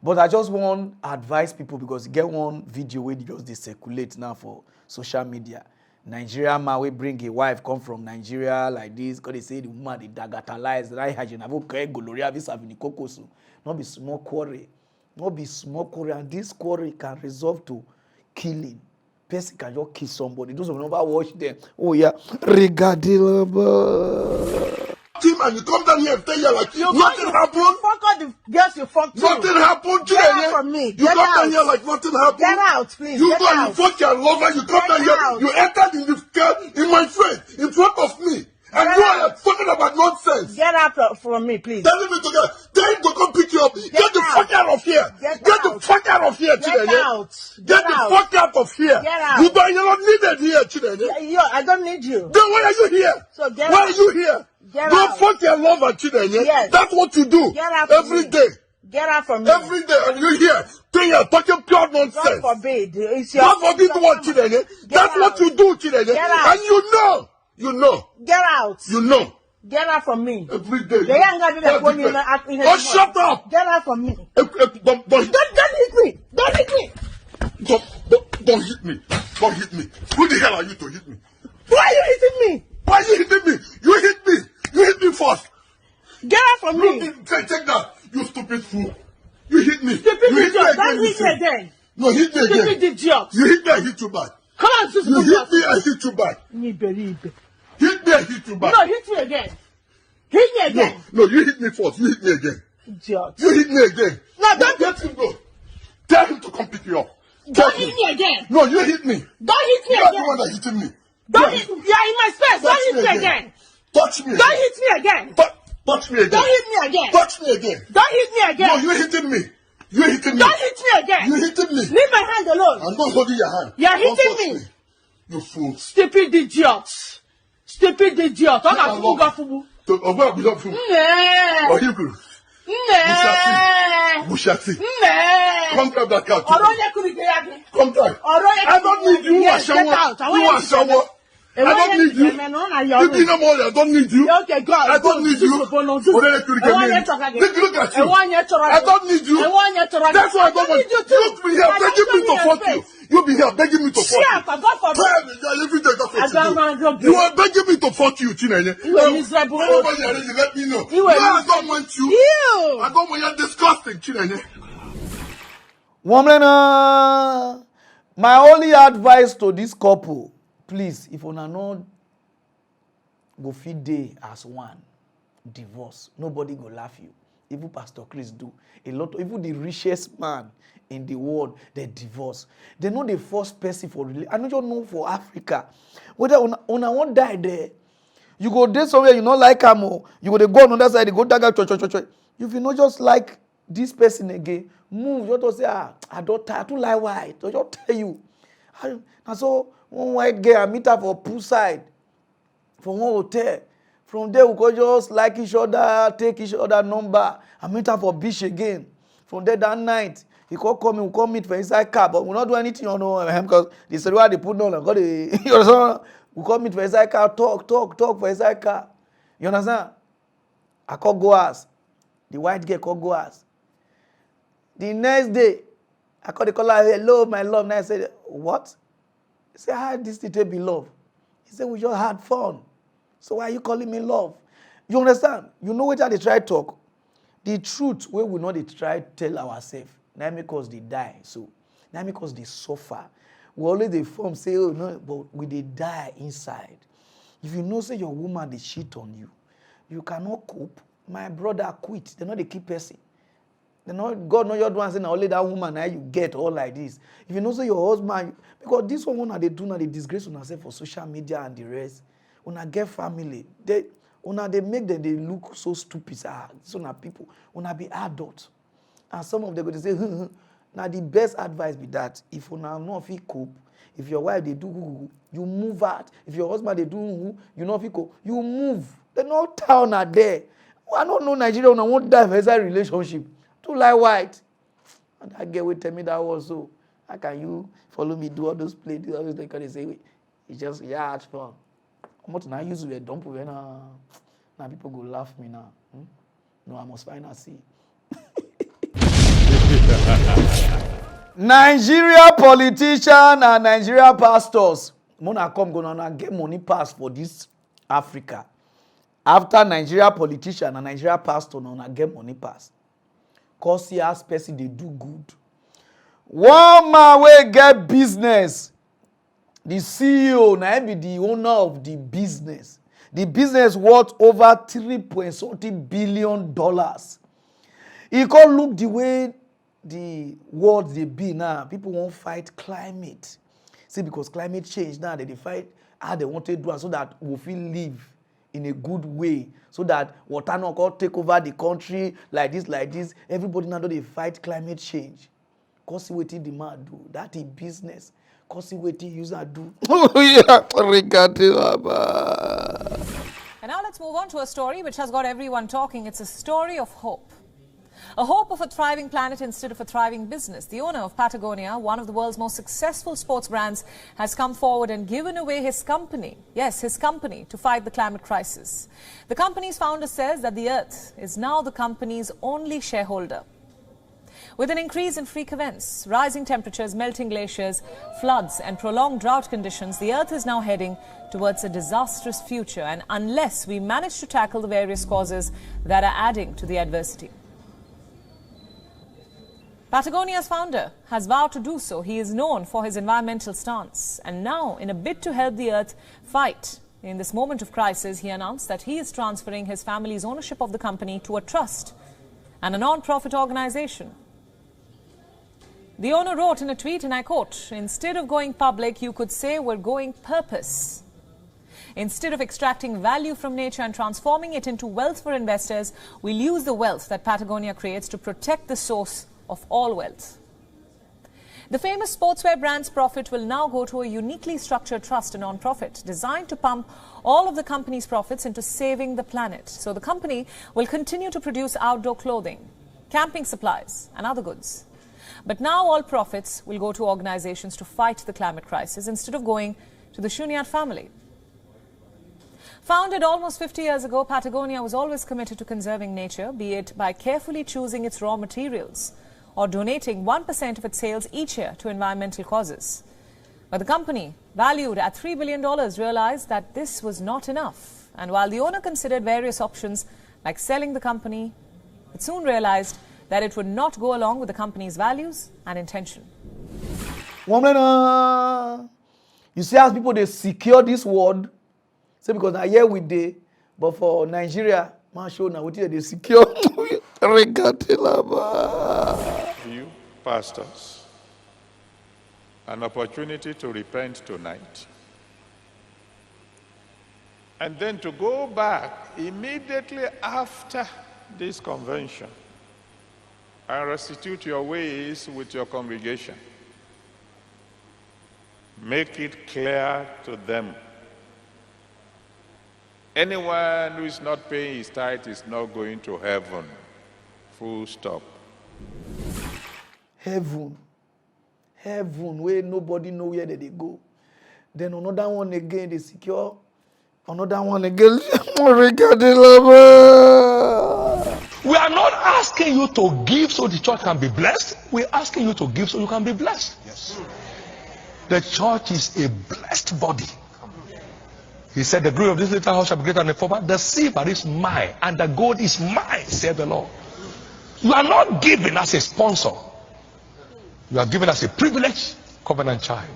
But I just want to advise people because get one video where they just they circulate now for social media. Nigeria man we bring a wife come from Nigeria like this because they say the woman they dagatalize right hygiene. I've okay Gloria this have the cocosu. Not be small quarrel. Not be small quarrel, and this quarrel can resolve to killing. Person can just kill somebody. Those who never watch them. Oh yeah, regarding team and you come down here and tell you like nothing happened. Fuck all the girls you fucked. Nothing happened. Get out from me. You come down here like nothing happened. Get out, please. You go and you fuck your lover. You come down here. You entered in the car in my face in front of me. And you are talking about nonsense. Get out from me, please. Tell him to tell him to come pick you up. Get the fuck out of here. Get the fuck out of here, Chidene. Get out. Get the fuck out of here. Get out. You're not needed here, Chidene. I don't need you. Then why are you here? So get why out. are you here? Get Go out. fuck your lover, Chidene. Yes. That's what you do. Get out every day. Get out from me. Every day, and you here. Then you're talking pure nonsense. God forbid. It's your God forbid what, Chidene. That's what you do, Chidene. Get out. And you know. You know. Get out. You know. Get out from me. Every day. They ain't gonna do that when you're Oh, shut up! Get out from me. Don't hit me. Don't hit me. Don't hit me. Don't hit me. Who the hell are you to hit me? Why are you hitting me? Why are you hitting me? You hit me. You hit me first. Get out from me. Take that. You stupid fool. You hit me. Stupid you hit idiot. me again. Don't hit me again. No, hit me again. Stupid idiot. You hit me, I hit you back. Come on, sister. You hit me, I hit you back. Hit me, I hit you back. No, hit me again. Hit me again. No, you hit me first. You hit me again. Idiot. You hit me again. No, don't let him go. Tell him to come pick you up. Don't hit me again. No, you hit me. Don't hit me again. again. You're the one that hitting me. Don't hit me. You're in my space. Don't hit me again. Touch me. Don't hit me again. Touch me again. Don't hit me again. Touch me again. Don't hit me again. No, you're hitting me. You're hitting me. Don't hit me again. You're hitting me. Leave my hand alone. I'm not holding your hand. You're hitting me. You fool. Stupid idiot. Stupid idiot. I'm not fool. So, where we don't fool? No. Bushati. Come grab that car. Come try. I don't need you. You are shower. I don't need you. You be no more. I don't need you. Okay, go. I don't need you. Look at you. I don't need you. That's why I don't want you. You be here begging me to fuck you. You be here begging me to fuck you. You are begging me to fuck you, Chinenye. You are miserable. Let me know. No, I don't want you. I don't want you disgusting, Chinenye. Woman, my only advice to this couple, please, if una not go feed day as one, divorce. Nobody go laugh you. Even Pastor Chris do. A lot of, even the richest man in the world, they divorce. They know the first person for religion. I don't know for Africa. Whether una won't die there, you go there somewhere you not like him, you go go on the other side, you go tag church. If you not just like this person again, move. You don't say, I don't tire to lie white. I just tell you. And so one white girl I meet her for poolside, for one hotel. From there we go just like each other, take each other number. I meet her for beach again. From there that night, he call me, we come meet for inside car, but we not do anything, you know, because they said why they put on, got the, you understand? We come meet for inside car, talk for inside car. You understand? I call go ask. The white girl call go ask. The next day, I call the caller, hello, my love. Now I said, what? He said, how this did be love? He said, we just had fun. So why are you calling me love? You understand? You know what they try to talk? The truth, where we know they try to tell ourselves. Now because they die. So now because they suffer. We always they form say, oh no, but we they die inside. If you know say your woman they cheat on you, you cannot cope. My brother quit. They know they keep person. They know God know you're the one saying only that woman now you get all like this. If you know say your husband, because this one they do now they disgrace on themselves for social media and the rest. When I get family, they make them they look so stupid. So now people, when I be adult, and some of them go to say, now the best advice be that if you not feel cope, if your wife they do, you move out. If your husband they do, you not feel cope, you move. They no town are there. I don't know Nigeria. I won't die for a relationship. Too like white. And that girl will tell me that also. How can you follow me do all those plays? Do all those things? They say, it's just had fun. I'm not now use a dump when now people go laugh me now. No, I must find a see. Nigeria politicians and Nigeria pastors. Mona come gonna get money pass for this Africa. After Nigeria politician and Nigeria pastor gonna get money pass. Cause he has person they do good. One man will get business. The CEO now be the owner of the business. The business worth over $3.something billion. He can't look the way the world they be now. People won't fight climate. See, because climate change now they fight how they want to do it so that we will live in a good way. So that water not go take over the country like this. Everybody now they fight climate change. Cause what the man do. That is business. Cause what the user do. And now let's move on to a story which has got everyone talking. It's a story of hope. A hope of a thriving planet instead of a thriving business. The owner of Patagonia, one of the world's most successful sports brands, has come forward and given away his company. Yes, his company to fight the climate crisis. The company's founder says that the Earth is now the company's only shareholder. With an increase in freak events, rising temperatures, melting glaciers, floods and prolonged drought conditions, the Earth is now heading towards a disastrous future, and unless we manage to tackle the various causes that are adding to the adversity. Patagonia's founder has vowed to do so. He is known for his environmental stance. And now, in a bid to help the Earth fight in this moment of crisis, he announced that he is transferring his family's ownership of the company to a trust and a non-profit organization. The owner wrote in a tweet, and I quote, "Instead of going public, you could say we're going purpose. Instead of extracting value from nature and transforming it into wealth for investors, we'll use the wealth that Patagonia creates to protect the source of all wealth." The famous sportswear brand's profit will now go to a uniquely structured trust, a non-profit, designed to pump all of the company's profits into saving the planet. So the company will continue to produce outdoor clothing, camping supplies and other goods. But now all profits will go to organizations to fight the climate crisis instead of going to the Shunyat family. Founded almost 50 years ago, Patagonia was always committed to conserving nature, be it by carefully choosing its raw materials or donating 1% of its sales each year to environmental causes. But the company, valued at $3 billion, realized that this was not enough. And while the owner considered various options like selling the company, it soon realized that it would not go along with the company's values and intention. You see how people they secure this word, say because now here we dey, but for Nigeria, man show now what they secure. You pastors, an opportunity to repent tonight, and then to go back immediately after this convention and restitute your ways with your congregation. Make it clear to them. Anyone who is not paying his tithe is not going to heaven. Full stop. Heaven, where nobody know where they go. Then another one again, they secure. Another one again. We are not asking you to give so the church can be blessed. We're asking you to give so you can be blessed. Yes. The church is a blessed body. He said, the glory of this little house shall be greater than the former. The silver is mine and the gold is mine, said the Lord. You are not given as a sponsor. You are given as a privileged covenant child.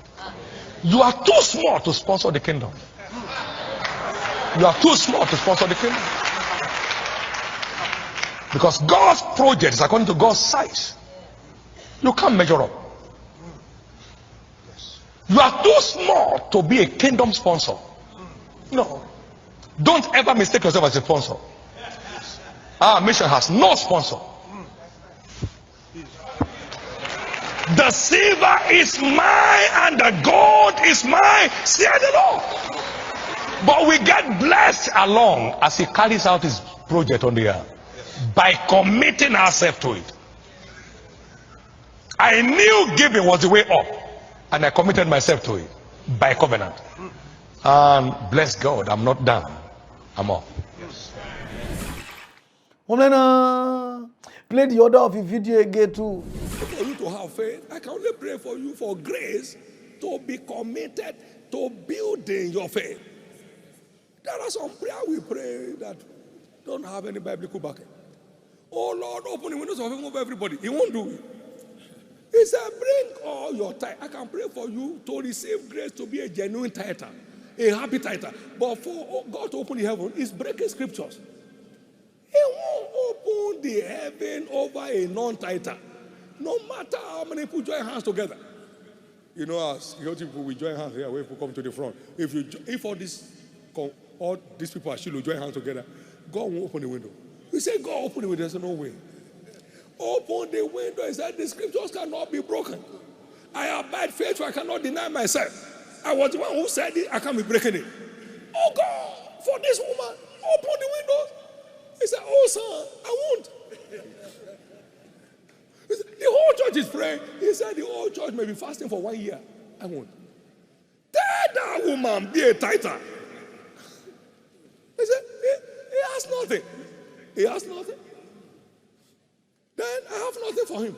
You are too small to sponsor the kingdom. You are too small to sponsor the kingdom. Because God's project is according to God's size. You can't measure up. You are too small to be a kingdom sponsor. No. Don't ever mistake yourself as a sponsor. Our mission has no sponsor. The silver is mine and the gold is mine, said the Lord. But we get blessed along as he carries out his project on the earth by committing ourselves to it. I knew giving was the way up, and I committed myself to it by covenant. And bless God, I'm not done. I'm up. Play the order of the video again too. For you to have faith, I can only pray for you for grace to be committed to building your faith. There are some prayers we pray that don't have any biblical backing. Oh Lord, open the windows of heaven over everybody. He won't do it. He said, bring all your tithe. I can pray for you to receive grace to be a genuine tither, a happy tither. But for God to open the heaven, is breaking scriptures. He won't open the heaven over a non-tither. No matter how many people join hands together. You know, as people will join hands here, when people come to the front. If all these people actually join hands together, God won't open the window. We say, God open the window. There's no way. Open the window. He said, the scriptures cannot be broken. I abide faithful. I cannot deny myself. I was the one who said it. I can't be breaking it. Oh God, for this woman, open the windows. He said, oh son, I won't. He said, the whole church is praying. He said, the whole church may be fasting for 1 year. I won't. Tell that woman, be a tither. He said, he has nothing. He has nothing. Then I have nothing for him.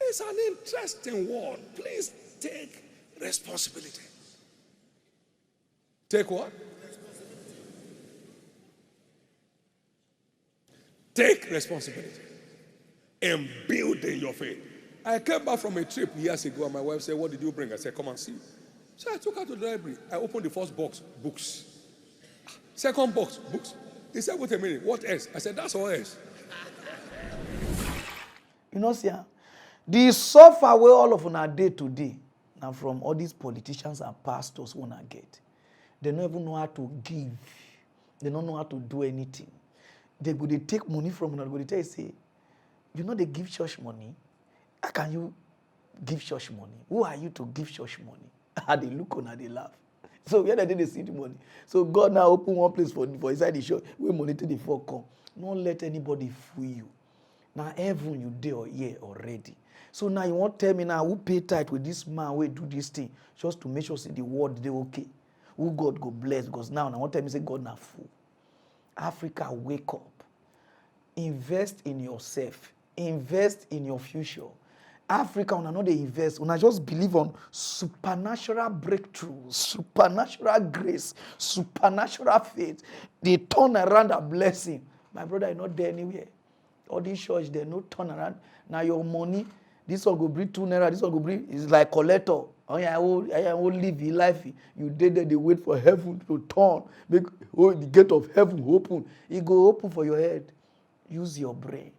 It's an interesting word. Please take responsibility. Take what? Take responsibility in building your faith. I came back from a trip years ago and my wife said, what did you bring? I said, come and see. So I took her to the library. I opened the first box, books. Second box, books. He said, wait a minute, what else? I said, that's all else. You know, see, the suffer where all of our day to day, now from all these politicians and pastors who wanna get, they don't even know how to give. They don't know how to do anything. They take money from another. They tell you, say, you know, they give church money. How can you give church money? Who are you to give church money? And they look on and they laugh. So where did they see the money? So God now open one place for inside the church where money to the folk come. Don't let anybody fool you. Now heaven you there here already. So now you want to tell me now who pay tithe with this man who do this thing just to make sure say the word they okay. who God go bless, because now I want to say God na fool. Africa, wake up. Invest in yourself. Invest in your future. Africa, una no dey invest. Una just believe on supernatural breakthrough, supernatural grace, supernatural faith. They turn around a blessing. My brother, you're not there anywhere. All these church, they no turn around. Now your money, this one go bring 2 naira, this one go bring, it's like collector. Oh yeah, I will live your life. You did that, they wait for heaven to turn. Make the gate of heaven open. It go open for your head. Use your brain.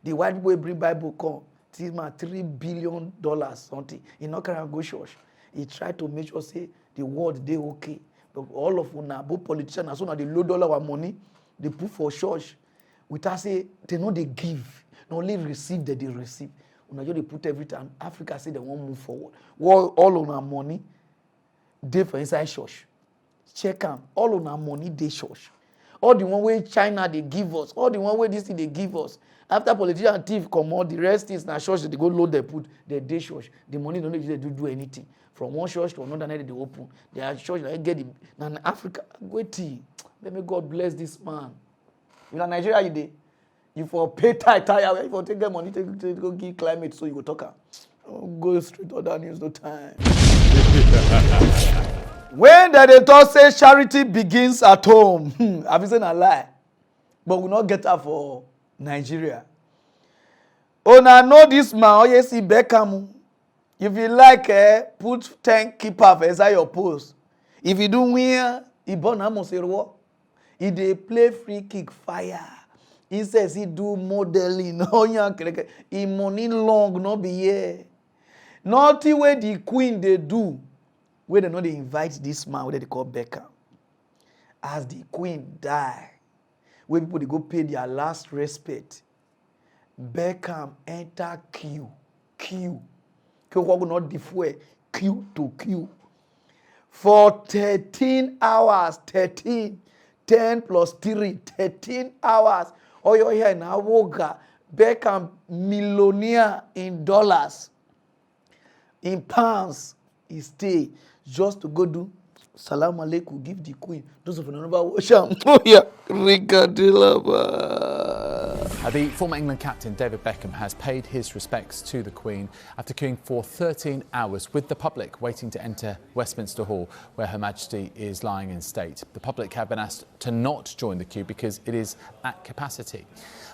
The white people bring Bible come. This man $3 billion something. He not can go church. He try to make sure say the world they okay. But all of una, both politicians, as soon as they low dollar money, they put for church. Without say they know they give. Not only receive that they receive. Una just they put everything. Africa say they won't move forward. All on our money, they for inside church. Check them. All on our money, they church. All the one way China they give us. All the one way this thing they give us. After politician and thief come out, the rest is na church. They go load, they put their day church. The money don't need to do anything. From one church to another night they open. They are church they get it. Now in Africa, wait. Let me God bless this man. You know Nigeria you dey. You for pay tire. You for take their money to go give climate so you go talk. Go straight other news, no time. When they talk say charity begins at home, I've been saying a lie. But we not get her for Nigeria. Oh, now know this man. Oh, yes, see Beckham. If you like, put 10 keeper inside your post. If you do win, he born almost a war. He dey play free kick fire. He says he do modeling. He money long, not be here. Nothing where the queen they do. Where they know they invite this man, where they call Beckham. As the queen die, where people they go pay their last respect, Beckham enter queue. Queue not differ, queue to queue. For 13 hours, 13, 10 plus 3, 13 hours. Oh, you're here in Awoga. Beckham millionaire in dollars. In pounds, he stay just to go do salam alaikum, give the queen. Those of you never watch him. Oh yeah, The former England captain David Beckham has paid his respects to the Queen after queuing for 13 hours with the public waiting to enter Westminster Hall, where Her Majesty is lying in state. The public have been asked to not join the queue because it is at capacity.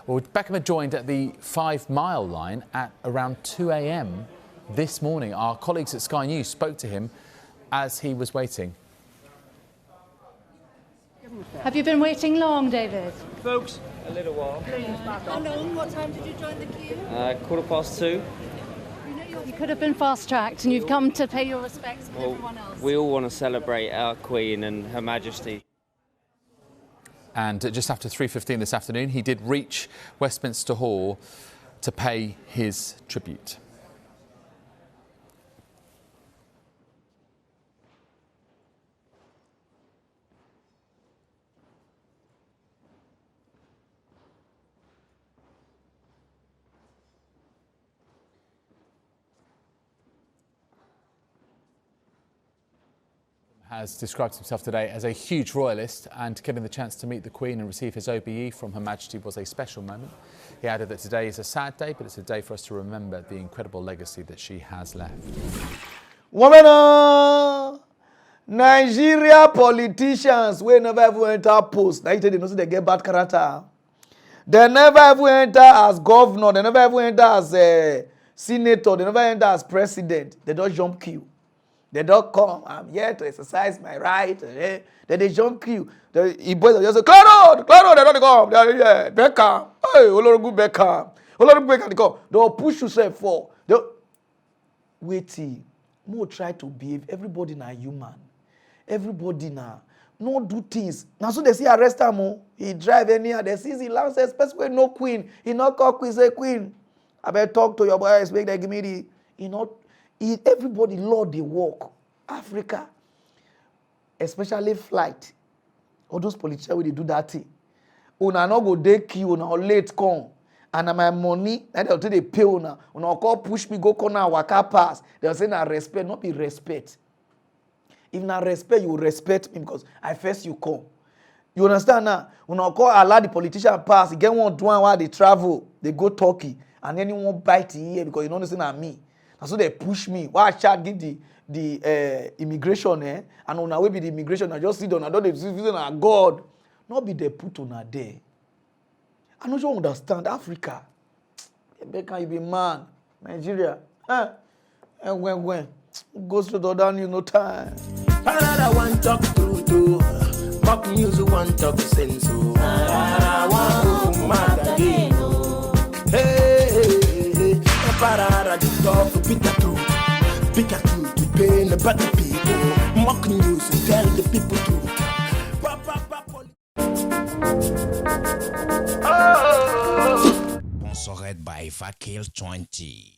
Well, Beckham had joined at the 5 Mile line at around 2 a.m. this morning. Our colleagues at Sky News spoke to him as he was waiting. Have you been waiting long, David? Folks, a little while. How long? What time did you join the queue? 2:15. You could have been fast-tracked and you've come to pay your respects with everyone else. We all want to celebrate our Queen and Her Majesty. And just after 3:15 this afternoon, he did reach Westminster Hall to pay his tribute. Has described himself today as a huge royalist, and getting the chance to meet the Queen and receive his OBE from Her Majesty was a special moment. He added that today is a sad day, but it's a day for us to remember the incredible legacy that she has left. Woman, Nigeria politicians will never ever enter post. Now they know they get bad character. They never ever enter as governor. They never ever enter as a senator. They never enter as president. They don't jump queue. They don't come. I'm here to exercise my right. Then they jump queue. The boys just say, Claro, they don't come. Yeah, Beckham. Hey, Olorogu Beckham. Olorogu Beckham, they come. They'll push yourself for. Wait, more try to behave. Everybody na human. Everybody na. No do things. Now so they see arrest him. He drive anyhow. They see he lands especially no queen. He not call queen, say queen. I better talk to your boys. Make them give me the. You know. Everybody love the work. Africa, especially flight. All those politicians when they do that thing. Una no go dey queue, una late come. And my money, and they'll tell they pay una. Una call push me go corner waka pass. They'll say na respect, not be respect. If na respect, you respect me because I first you come. You understand now? When I call allow the politician pass, he get one doing while they travel, they go Turkey, and then you won't bite here because you don't listen at me. And so they push me. Why I shall give the immigration, and on our way be the immigration, I just sit down, I don't visit God. Not be they put on a day. I don't understand Africa. Can you be man? Nigeria. And when goes to the down, you no time. I want talk through to mock news, one talk sense. I want mad again. Hey, Parara the talk Peter through. Peter through to pain about the people. Mock news and tell the people to. Sponsored by Fakil 20.